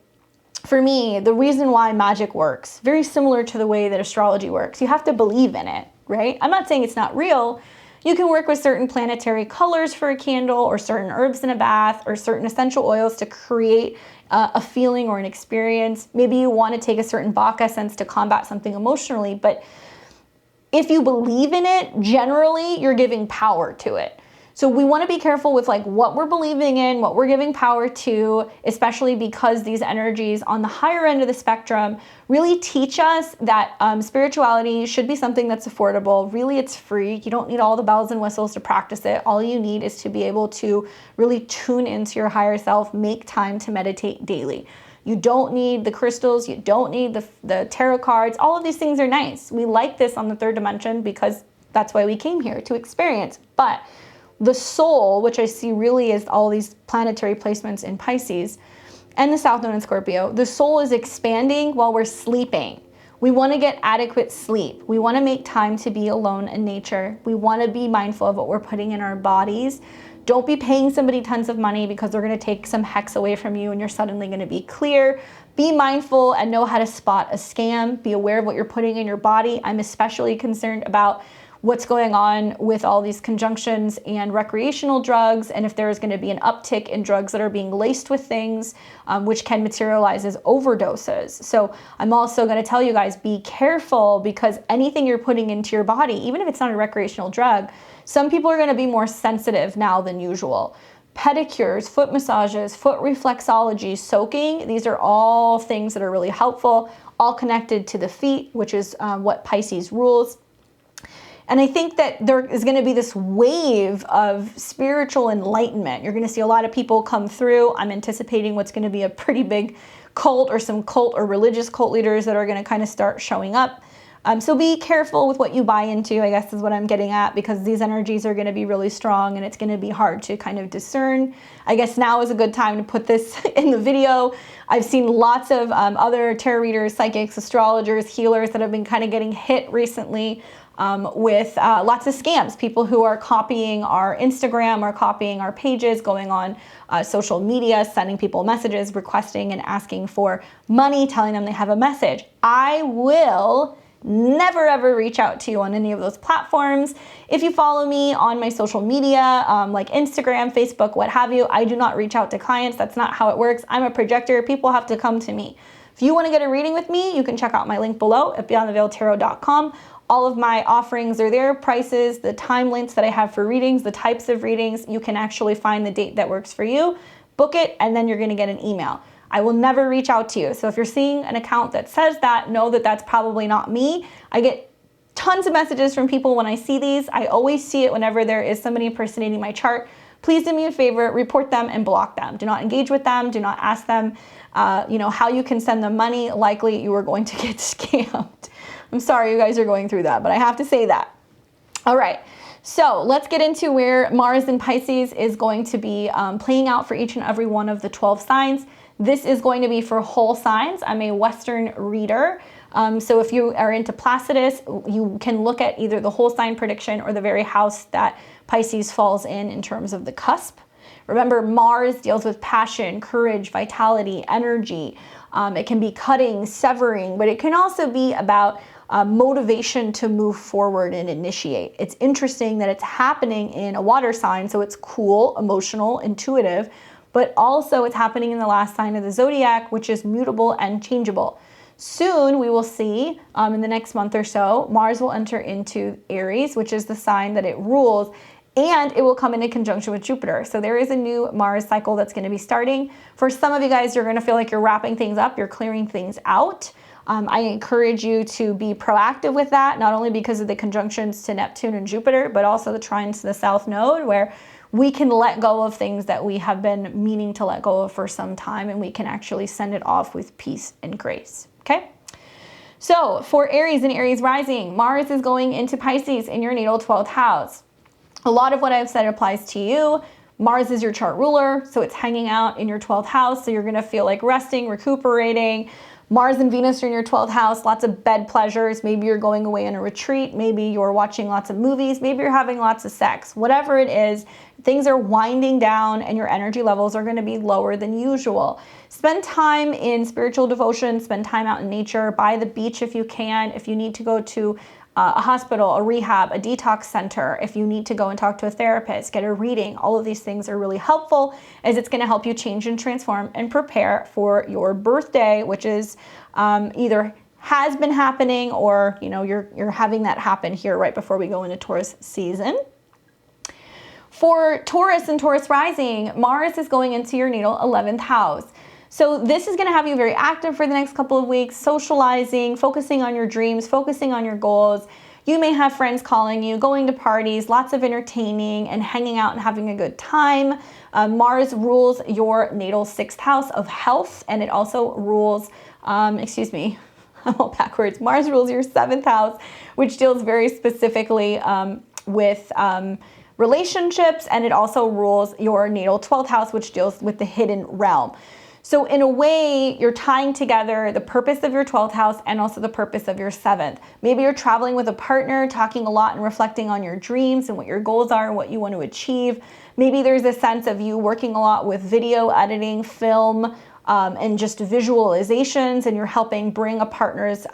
for me, the reason why magic works, very similar to the way that astrology works, you have to believe in it, right? I'm not saying it's not real. You can work with certain planetary colors for a candle, or certain herbs in a bath, or certain essential oils to create a feeling or an experience. Maybe you want to take a certain Bach essence to combat something emotionally, but if you believe in it, generally you're giving power to it. So we want to be careful with like what we're believing in, what we're giving power to, especially because these energies on the higher end of the spectrum really teach us that spirituality should be something that's affordable. Really, it's free. You don't need all the bells and whistles to practice it. All you need is to be able to really tune into your higher self, make time to meditate daily. You don't need the crystals. You don't need the tarot cards. All of these things are nice. We like this on the third dimension because that's why we came here to experience. But the soul, which I see really is all these planetary placements in Pisces and the South Node in Scorpio, the soul is expanding while we're sleeping. We want to get adequate sleep. We want to make time to be alone in nature. We want to be mindful of what we're putting in our bodies. Don't be paying somebody tons of money because they're going to take some hex away from you and you're suddenly going to be clear. Be mindful and know how to spot a scam. Be aware of what you're putting in your body. I'm especially concerned about what's going on with all these conjunctions and recreational drugs, and if there is going to be an uptick in drugs that are being laced with things which can materialize as overdoses. So I'm also going to tell you guys, be careful, because anything you're putting into your body, even if it's not a recreational drug, some people are going to be more sensitive now than usual. Pedicures, foot massages, foot reflexology, soaking, these are all things that are really helpful, all connected to the feet, which is what Pisces rules. And I think that there is going to be this wave of spiritual enlightenment. You're going to see a lot of people come through. I'm anticipating what's going to be a pretty big cult, or some cult or religious cult leaders that are going to kind of start showing up. So be careful with what you buy into, I guess is what I'm getting at, because these energies are going to be really strong and it's going to be hard to kind of discern. I guess now is a good time to put this in the video. I've seen lots of other tarot readers, psychics, astrologers, healers that have been kind of getting hit recently with lots of scams. People who are copying our Instagram or copying our pages, going on social media, sending people messages, requesting and asking for money, telling them they have a message. I will never ever reach out to you on any of those platforms. If you follow me on my social media, like Instagram, Facebook, what have you, I do not reach out to clients. That's not how it works. I'm a projector. People have to come to me. If you want to get a reading with me, you can check out my link below at beyondtheveiltarot.com. All of my offerings are there, prices, the time links that I have for readings, the types of readings. You can actually find the date that works for you, book it, and then you're going to get an email. I will never reach out to you. So if you're seeing an account that says that, know that that's probably not me. I get tons of messages from people when I see these. I always see it whenever there is somebody impersonating my chart. Please do me a favor, report them and block them. Do not engage with them. Do not ask them, how you can send them money. Likely you are going to get scammed. I'm sorry you guys are going through that, but I have to say that. All right. So let's get into where Mars in Pisces is going to be playing out for each and every one of the 12 signs. This is going to be for whole signs. I'm a Western reader. So if you are into Placidus, you can look at either the whole sign prediction or the very house that Pisces falls in terms of the cusp. Remember, Mars deals with passion, courage, vitality, energy. It can be cutting, severing, but it can also be about motivation to move forward and initiate. It's interesting that it's happening in a water sign, so it's cool, emotional, intuitive, but also it's happening in the last sign of the zodiac, which is mutable and changeable. Soon we will see, in the next month or so, Mars will enter into Aries, which is the sign that it rules, and it will come into conjunction with Jupiter. So there is a new Mars cycle that's going to be starting. For some of you guys, you're going to feel like you're wrapping things up, you're clearing things out. I encourage you to be proactive with that, not only because of the conjunctions to Neptune and Jupiter, but also the trines to the South Node, where we can let go of things that we have been meaning to let go of for some time, and we can actually send it off with peace and grace, okay? So for Aries and Aries rising, Mars is going into Pisces in your natal 12th house. A lot of what I've said applies to you. Mars is your chart ruler, so it's hanging out in your 12th house, so you're gonna feel like resting, recuperating. Mars and Venus are in your 12th house, lots of bed pleasures. Maybe you're going away on a retreat. Maybe you're watching lots of movies. Maybe you're having lots of sex. Whatever it is, things are winding down and your energy levels are going to be lower than usual. Spend time in spiritual devotion. Spend time out in nature. By the beach if you can. If you need to go to a hospital, a rehab, a detox center, if you need to go and talk to a therapist, get a reading, all of these things are really helpful, as it's going to help you change and transform and prepare for your birthday, which is either has been happening or you're having that happen here right before we go into Taurus season. For Taurus and Taurus rising, Mars is going into your natal 11th house. So this is going to have you very active for the next couple of weeks, socializing, focusing on your dreams, focusing on your goals. You may have friends calling you, going to parties, lots of entertaining and hanging out and having a good time. Mars rules your natal 6th house of health, and it also rules, I'm all backwards. Mars rules your 7th house, which deals very specifically with relationships, and it also rules your natal 12th house, which deals with the hidden realm. So in a way, you're tying together the purpose of your 12th house and also the purpose of your 7th. Maybe you're traveling with a partner, talking a lot and reflecting on your dreams and what your goals are and what you want to achieve. Maybe there's a sense of you working a lot with video editing, film, and just visualizations, and you're helping bring a partner's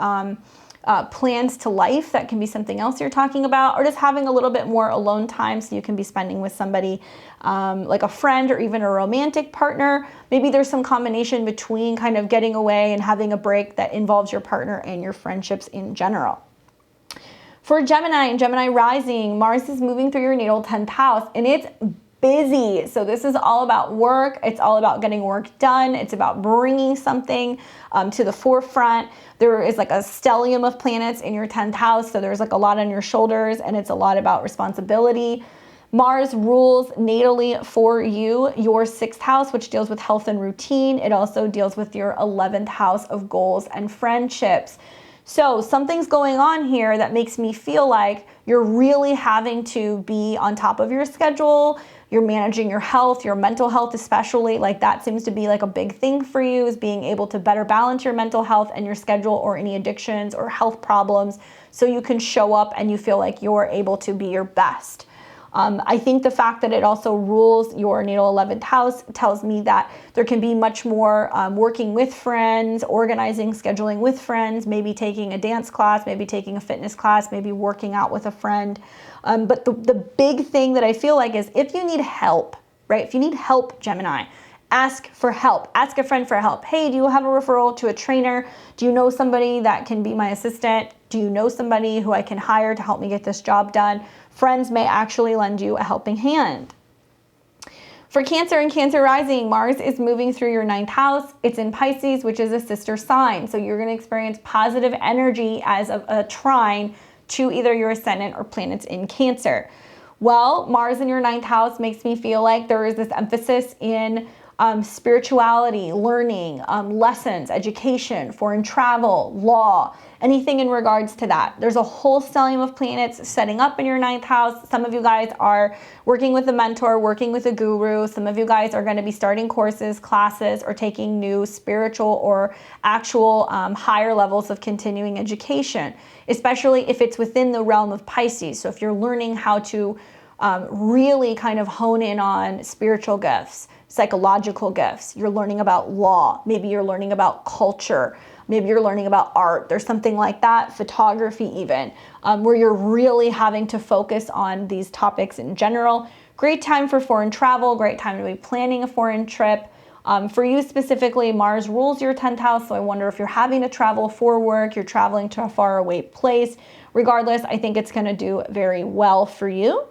plans to life. That can be something else you're talking about, or just having a little bit more alone time so you can be spending with somebody like a friend or even a romantic partner. Maybe there's some combination between kind of getting away and having a break that involves your partner and your friendships in general. For Gemini and Gemini rising, Mars is moving through your natal 10th house, and it's busy. So this is all about work. It's all about getting work done. It's about bringing something to the forefront. There is like a stellium of planets in your 10th house. So there's like a lot on your shoulders, and it's a lot about responsibility. Mars rules natally for you your 6th house, which deals with health and routine. It also deals with your 11th house of goals and friendships. So something's going on here that makes me feel like you're really having to be on top of your schedule. You're managing your health, your mental health especially. Like that seems to be like a big thing for you, is being able to better balance your mental health and your schedule, or any addictions or health problems, so you can show up and you feel like you're able to be your best. I think the fact that it also rules your natal 11th house tells me that there can be much more working with friends, organizing, scheduling with friends, maybe taking a dance class, maybe taking a fitness class, maybe working out with a friend. But the big thing that I feel like is, if you need help, right? If you need help, Gemini, ask for help. Ask a friend for help. Hey, do you have a referral to a trainer? Do you know somebody that can be my assistant? Do you know somebody who I can hire to help me get this job done? Friends may actually lend you a helping hand. For Cancer and Cancer rising, Mars is moving through your 9th house. It's in Pisces, which is a sister sign. So you're going to experience positive energy as a trine to either your ascendant or planets in Cancer. Well, Mars in your 9th house makes me feel like there is this emphasis in spirituality, learning, lessons, education, foreign travel, law, anything in regards to that. There's a whole stellium of planets setting up in your 9th house. Some of you guys are working with a mentor, working with a guru. Some of you guys are going to be starting courses, classes, or taking new spiritual or actual higher levels of continuing education, especially if it's within the realm of Pisces. So if you're learning how to really kind of hone in on spiritual gifts, psychological gifts, you're learning about law, maybe you're learning about culture, maybe you're learning about art, there's something like that, photography even, where you're really having to focus on these topics in general. Great time for foreign travel, great time to be planning a foreign trip. For you specifically, Mars rules your 10th house, so I wonder if you're having to travel for work, you're traveling to a faraway place. Regardless, I think it's going to do very well for you.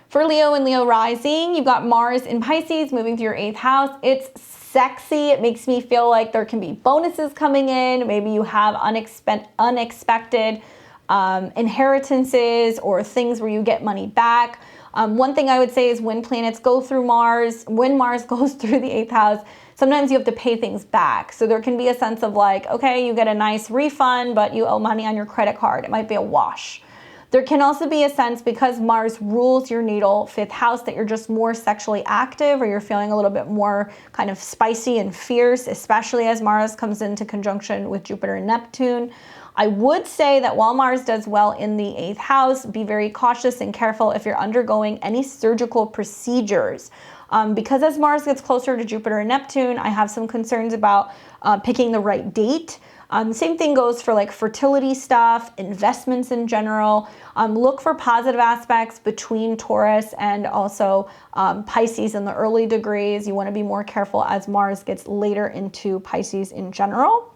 For Leo and Leo rising, you've got Mars in Pisces moving through your 8th house. It's sexy. It makes me feel like there can be bonuses coming in. Maybe you have unexpected inheritances or things where you get money back. One thing I would say is, when planets go through Mars, when Mars goes through the 8th house, sometimes you have to pay things back. So there can be a sense of like, okay, you get a nice refund, but you owe money on your credit card. It might be a wash. There can also be a sense, because Mars rules your natal 5th house, that you're just more sexually active, or you're feeling a little bit more kind of spicy and fierce, especially as Mars comes into conjunction with Jupiter and Neptune. I would say that while Mars does well in the 8th house, be very cautious and careful if you're undergoing any surgical procedures. Because as Mars gets closer to Jupiter and Neptune, I have some concerns about picking the right date. Same thing goes for like fertility stuff, investments in general. Look for positive aspects between Taurus and also Pisces in the early degrees. You want to be more careful as Mars gets later into Pisces in general.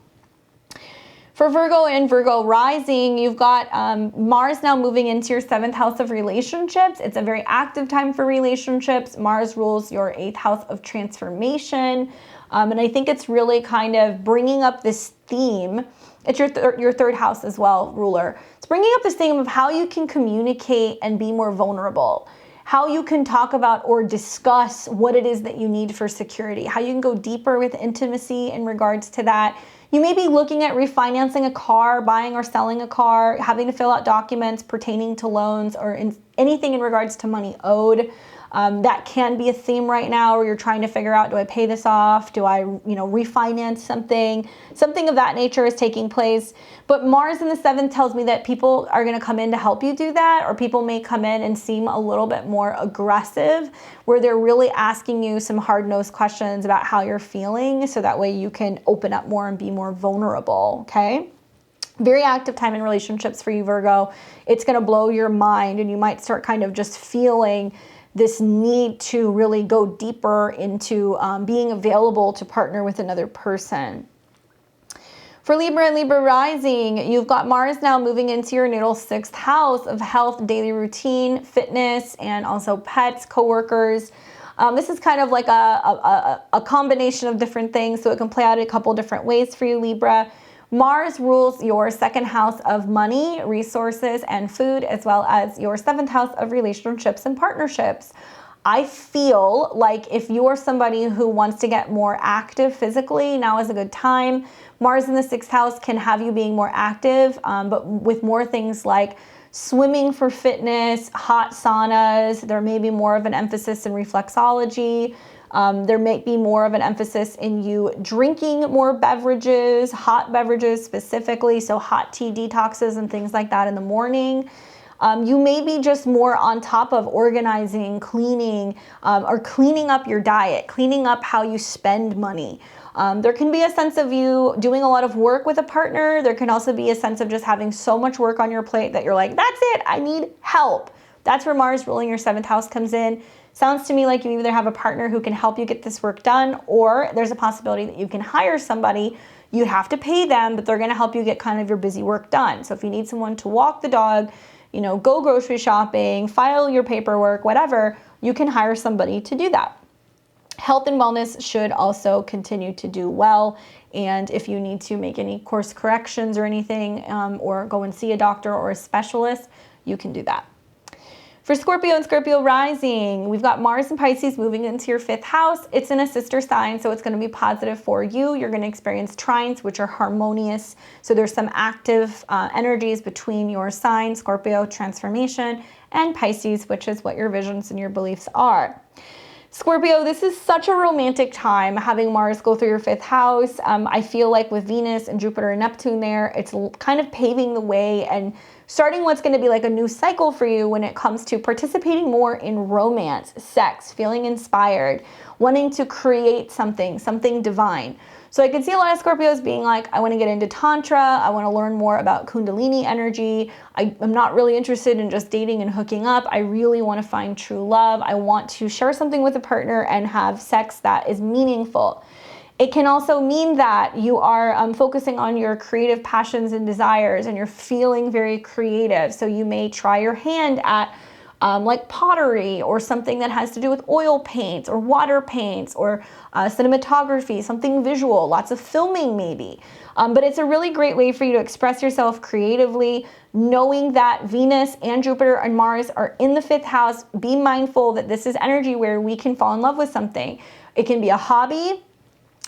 For Virgo and Virgo rising, you've got Mars now moving into your 7th house of relationships. It's a very active time for relationships. Mars rules your 8th house of transformation. And I think it's really kind of bringing up this theme. It's your 3rd house as well, ruler. It's bringing up this theme of how you can communicate and be more vulnerable, how you can talk about or discuss what it is that you need for security, how you can go deeper with intimacy in regards to that. You may be looking at refinancing a car, buying or selling a car, having to fill out documents pertaining to loans or anything in regards to money owed. That can be a theme right now, where you're trying to figure out, do I pay this off? Do I, refinance something? Something of that nature is taking place. But Mars in the 7th tells me that people are going to come in to help you do that, or people may come in and seem a little bit more aggressive, where they're really asking you some hard-nosed questions about how you're feeling, so that way you can open up more and be more vulnerable, okay? Very active time in relationships for you, Virgo. It's going to blow your mind, and you might start kind of just feeling this need to really go deeper into being available to partner with another person. For Libra and Libra rising, you've got Mars now moving into your natal 6th house of health, daily routine, fitness, and also pets, coworkers. This is kind of like a combination of different things, so it can play out a couple different ways for you, Libra. Mars rules your 2nd house of money, resources, and food, as well as your 7th house of relationships and partnerships. I feel like if you're somebody who wants to get more active physically, now is a good time. Mars in the 6th house can have you being more active, but with more things like swimming for fitness, hot saunas. There may be more of an emphasis in reflexology. There may be more of an emphasis in you drinking more beverages, hot beverages specifically, so hot tea detoxes and things like that in the morning. You may be just more on top of organizing, cleaning, or cleaning up your diet, cleaning up how you spend money. There can be a sense of you doing a lot of work with a partner. There can also be a sense of just having so much work on your plate that you're like, that's it, I need help. That's where Mars ruling your 7th house comes in. Sounds to me like you either have a partner who can help you get this work done, or there's a possibility that you can hire somebody. You have to pay them, but they're going to help you get kind of your busy work done. So if you need someone to walk the dog, you know, go grocery shopping, file your paperwork, whatever, you can hire somebody to do that. Health and wellness should also continue to do well. And if you need to make any course corrections or anything, or go and see a doctor or a specialist, you can do that. For Scorpio and Scorpio rising, we've got Mars and Pisces moving into your 5th house. It's in a sister sign, so it's going to be positive for you. You're going to experience trines, which are harmonious. So there's some active energies between your sign, Scorpio, transformation, and Pisces, which is what your visions and your beliefs are. Scorpio, this is such a romantic time having Mars go through your 5th house. I feel like with Venus and Jupiter and Neptune there, it's kind of paving the way and starting what's going to be like a new cycle for you when it comes to participating more in romance, sex, feeling inspired, wanting to create something divine. So I could see a lot of Scorpios being like, I want to get into Tantra. I want to learn more about Kundalini energy. I'm not really interested in just dating and hooking up. I really want to find true love. I want to share something with a partner and have sex that is meaningful. It can also mean that you are focusing on your creative passions and desires, and you're feeling very creative. So you may try your hand at like pottery or something that has to do with oil paints or water paints or cinematography, something visual, lots of filming maybe. But it's a really great way for you to express yourself creatively, knowing that Venus and Jupiter and Mars are in the 5th house. Be mindful that this is energy where we can fall in love with something. It can be a hobby.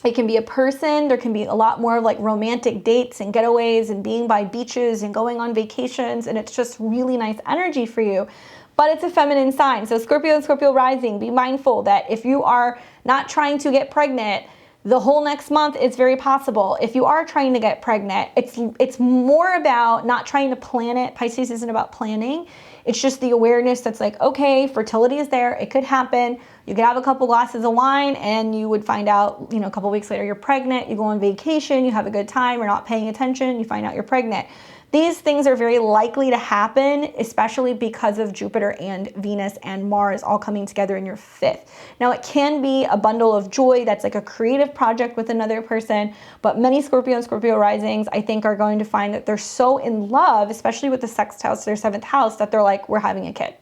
It can be a person. There can be a lot more like romantic dates and getaways and being by beaches and going on vacations. And it's just really nice energy for you. But it's a feminine sign. So Scorpio and Scorpio rising, be mindful that if you are not trying to get pregnant, the whole next month, it's very possible. If you are trying to get pregnant, it's more about not trying to plan it. Pisces isn't about planning. It's just the awareness that's like, okay, fertility is there. It could happen. You could have a couple glasses of wine and you would find out, you know, a couple weeks later you're pregnant. You go on vacation, you have a good time, you're not paying attention, you find out you're pregnant. These things are very likely to happen, especially because of Jupiter and Venus and Mars all coming together in your 5th. Now, it can be a bundle of joy that's like a creative project with another person, but many Scorpio and Scorpio risings, I think, are going to find that they're so in love, especially with the sextile to their 7th house, that they're like, we're having a kid.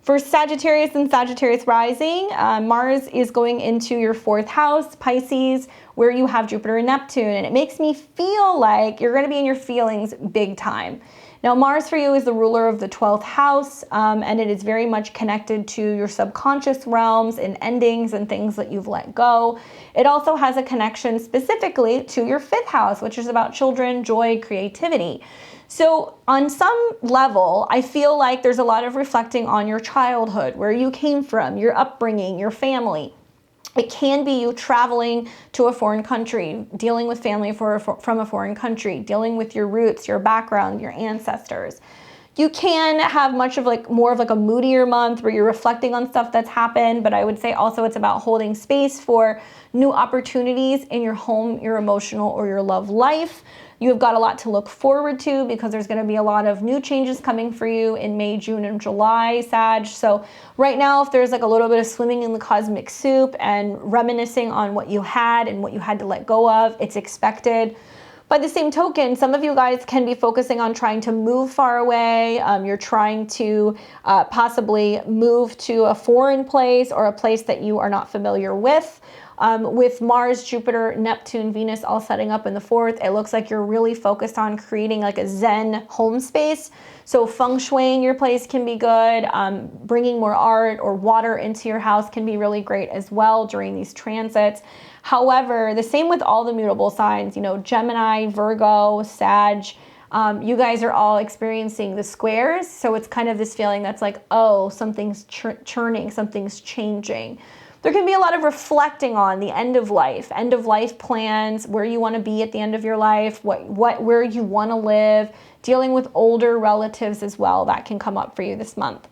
For Sagittarius and Sagittarius rising, Mars is going into your 4th house, Pisces, where you have Jupiter and Neptune. And it makes me feel like you're going to be in your feelings big time. Now, Mars for you is the ruler of the 12th house, and it is very much connected to your subconscious realms and endings and things that you've let go. It also has a connection specifically to your 5th house, which is about children, joy, creativity. So on some level, I feel like there's a lot of reflecting on your childhood, where you came from, your upbringing, your family. It can be you traveling to a foreign country, dealing with family from a foreign country, dealing with your roots, your background, your ancestors. You can have much of more of like a moodier month where you're reflecting on stuff that's happened, but I would say also it's about holding space for new opportunities in your home, your emotional, or your love life. You've got a lot to look forward to because there's going to be a lot of new changes coming for you in May, June, and July, Sag. So right now, if there's like a little bit of swimming in the cosmic soup and reminiscing on what you had and what you had to let go of, it's expected. By the same token, some of you guys can be focusing on trying to move far away. You're trying to possibly move to a foreign place or a place that you are not familiar with. With Mars, Jupiter, Neptune, Venus all setting up in the 4th, it looks like you're really focused on creating like a Zen home space. So feng shuiing your place can be good. Bringing more art or water into your house can be really great as well during these transits. However, the same with all the mutable signs, you know, Gemini, Virgo, Sag, you guys are all experiencing the squares. So it's kind of this feeling that's like, oh, something's churning, something's changing. There can be a lot of reflecting on the end of life plans, where you want to be at the end of your life, where you want to live, dealing with older relatives as well. That can come up for you this month.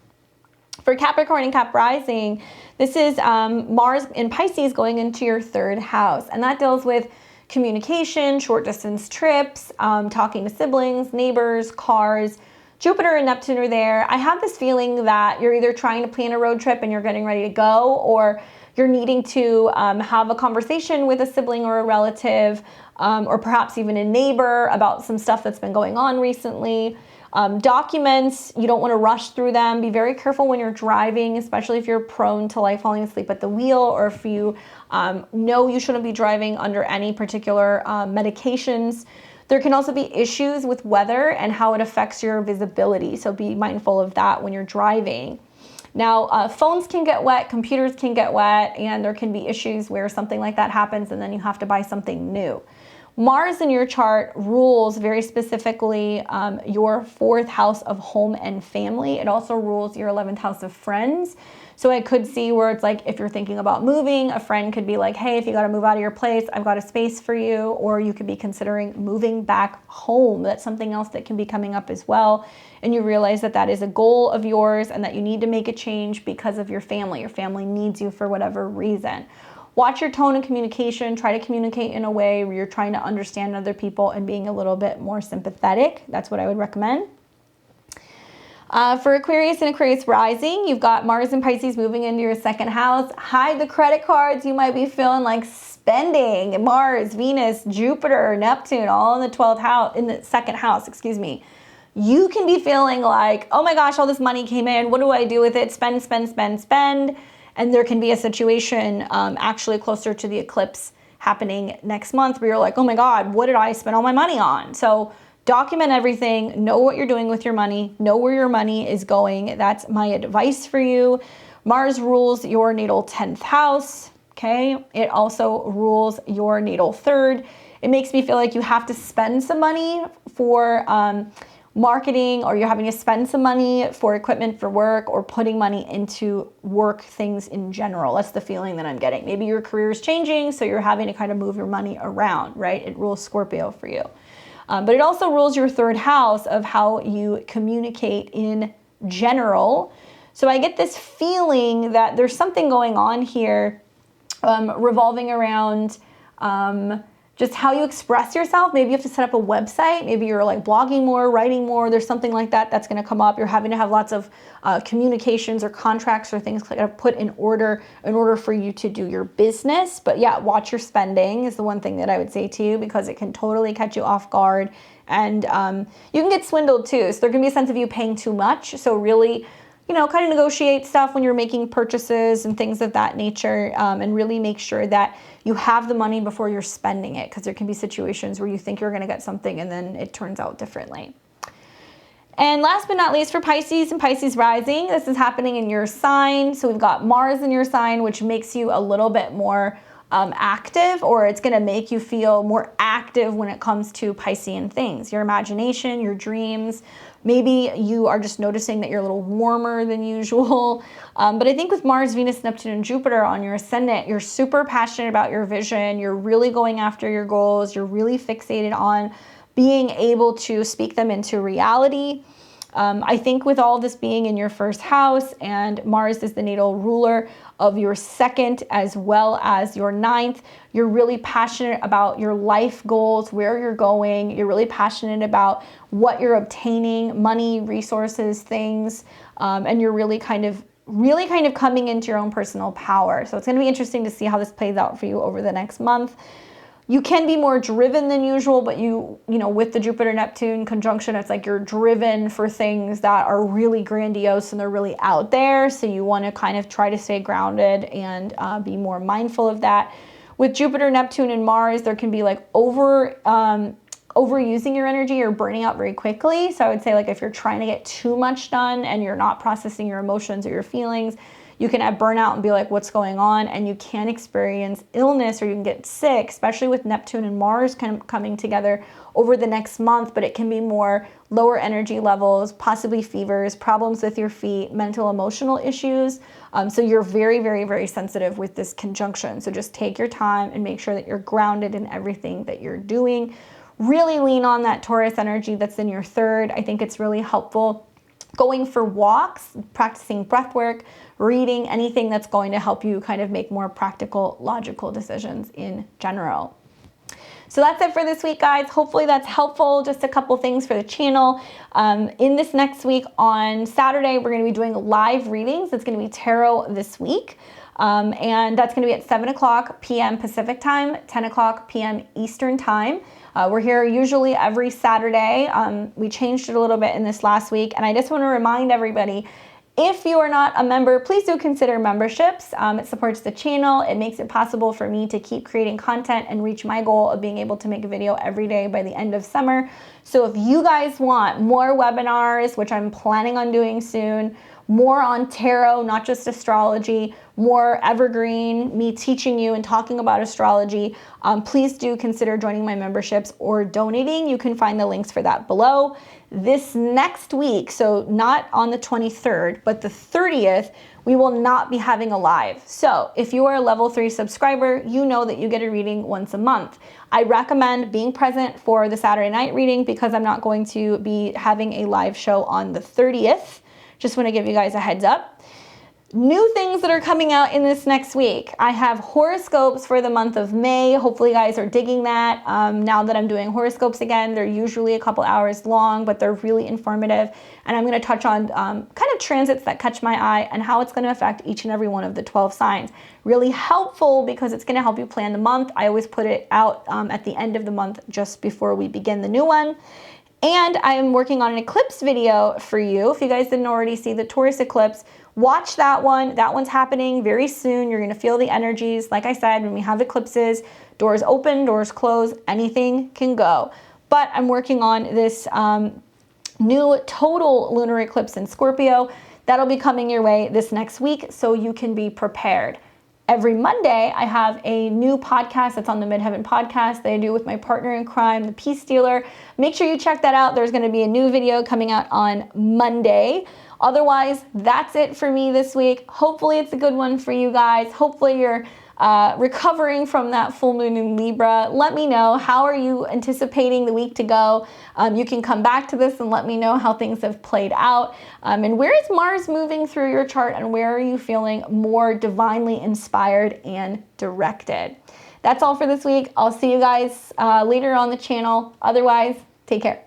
For Capricorn and Cap rising, this is Mars in Pisces going into your 3rd house. And that deals with communication, short distance trips, talking to siblings, neighbors, cars. Jupiter and Neptune are there. I have this feeling that you're either trying to plan a road trip and you're getting ready to go, or you're needing to have a conversation with a sibling or a relative, or perhaps even a neighbor about some stuff that's been going on recently. Documents, you don't want to rush through them. Be very careful when you're driving, especially if you're prone to like falling asleep at the wheel, or if you know you shouldn't be driving under any particular medications. There can also be issues with weather and how it affects your visibility. So be mindful of that when you're driving. Now, phones can get wet, computers can get wet, and there can be issues where something like that happens and then you have to buy something new. Mars in your chart rules very specifically your 4th house of home and family. It also rules your 11th house of friends. So I could see where it's like, if you're thinking about moving, a friend could be like, hey, if you got to move out of your place, I've got a space for you. Or you could be considering moving back home. That's something else that can be coming up as well. And you realize that that is a goal of yours and that you need to make a change because of your family. Your family needs you for whatever reason. Watch your tone and communication. Try to communicate in a way where you're trying to understand other people and being a little bit more sympathetic. That's what I would recommend. For Aquarius and Aquarius rising, you've got Mars and Pisces moving into your 2nd house. Hide the credit cards you might be feeling like spending. Mars, Venus, Jupiter, Neptune, all in the 12th house, in the 2nd house, excuse me. You can be feeling like, oh my gosh, all this money came in. What do I do with it? Spend, spend, spend, spend. And there can be a situation actually closer to the eclipse happening next month where you're like, oh my God, what did I spend all my money on? So document everything, know what you're doing with your money, know where your money is going. That's my advice for you. Mars rules your natal 10th house, okay? It also rules your natal 3rd. It makes me feel like you have to spend some money for marketing, or you're having to spend some money for equipment for work, or putting money into work things in general. That's the feeling that I'm getting. Maybe your career is changing, so you're having to kind of move your money around, right? It rules Scorpio for you. But it also rules your 3rd house of how you communicate in general. So I get this feeling that there's something going on here revolving around just how you express yourself. Maybe you have to set up a website. Maybe you're like blogging more, writing more. There's something like that that's going to come up. You're having to have lots of communications or contracts or things put in order for you to do your business. But yeah, watch your spending is the one thing that I would say to you, because it can totally catch you off guard. And you can get swindled too. So there can be a sense of you paying too much. So really, you know, kind of negotiate stuff when you're making purchases and things of that nature, and really make sure that you have the money before you're spending it, because there can be situations where you think you're going to get something and then it turns out differently. And last but not least, for Pisces and Pisces rising, this is happening in your sign. So we've got Mars in your sign, which makes you a little bit more active, or it's going to make you feel more active when it comes to Piscean things, your imagination, your dreams. Maybe you are just noticing that you're a little warmer than usual. But I think with Mars, Venus, Neptune, and Jupiter on your ascendant, you're super passionate about your vision. You're really going after your goals. You're really fixated on being able to speak them into reality. I think with all this being in your 1st house, and Mars is the natal ruler of your 2nd as well as your 9th, you're really passionate about your life goals, where you're going. You're really passionate about what you're obtaining, money, resources, things, and you're really kind of coming into your own personal power. So it's going to be interesting to see how this plays out for you over the next month. You can be more driven than usual, but you know, with the Jupiter-Neptune conjunction, it's like you're driven for things that are really grandiose and they're really out there. So you want to kind of try to stay grounded and be more mindful of that. With Jupiter, Neptune, and Mars, there can be like overusing your energy or burning out very quickly. So I would say, like, if you're trying to get too much done and you're not processing your emotions or your feelings, you can have burnout and be like, what's going on? And you can experience illness, or you can get sick, especially with Neptune and Mars kind of coming together over the next month. But it can be more lower energy levels, possibly fevers, problems with your feet, mental, emotional issues. So you're very, very, very sensitive with this conjunction. So just take your time and make sure that you're grounded in everything that you're doing. Really lean on that Taurus energy that's in your third. I think it's really helpful going for walks, practicing breath work, reading, anything that's going to help you kind of make more practical, logical decisions in general. So that's it for this week, guys. Hopefully that's helpful. Just a couple things for the channel. In this next week on Saturday, we're going to be doing live readings. It's going to be tarot this week. And that's going to be at 7 o'clock p.m. Pacific time, 10 o'clock p.m. Eastern time. We're here usually every Saturday. We changed it a little bit in this last week. And I just want to remind everybody, if you are not a member, please do consider memberships. It supports the channel. It makes it possible for me to keep creating content and reach my goal of being able to make a video every day by the end of summer. So if you guys want more webinars, which I'm planning on doing soon, more on tarot, not just astrology, more evergreen, me teaching you and talking about astrology, please do consider joining my memberships or donating. You can find the links for that below. This next week, so not on the 23rd, but the 30th, we will not be having a live. So if you are a level 3 subscriber, you know that you get a reading once a month. I recommend being present for the Saturday night reading because I'm not going to be having a live show on the 30th. Just want to give you guys a heads up. New things that are coming out in this next week. I have horoscopes for the month of May. Hopefully you guys are digging that. Now that I'm doing horoscopes again, they're usually a couple hours long, but they're really informative. And I'm going to touch on kind of transits that catch my eye and how it's going to affect each and every one of the 12 signs. Really helpful because it's going to help you plan the month. I always put it out at the end of the month just before we begin the new one. And I'm working on an eclipse video for you. If you guys didn't already see the Taurus eclipse, watch that one. That one's happening very soon. You're going to feel the energies. Like I said, when we have eclipses, doors open, doors close, anything can go. But I'm working on this new total lunar eclipse in Scorpio. That'll be coming your way this next week, so you can be prepared. Every Monday, I have a new podcast that's on the Midheaven podcast that I do with my partner in crime, the Peace Stealer. Make sure you check that out. There's going to be a new video coming out on Monday. Otherwise, that's it for me this week. Hopefully it's a good one for you guys. Hopefully you're recovering from that full moon in Libra. Let me know, how are you anticipating the week to go? You can come back to this and let me know how things have played out. And where is Mars moving through your chart, and where are you feeling more divinely inspired and directed? That's all for this week. I'll see you guys later on the channel. Otherwise, take care.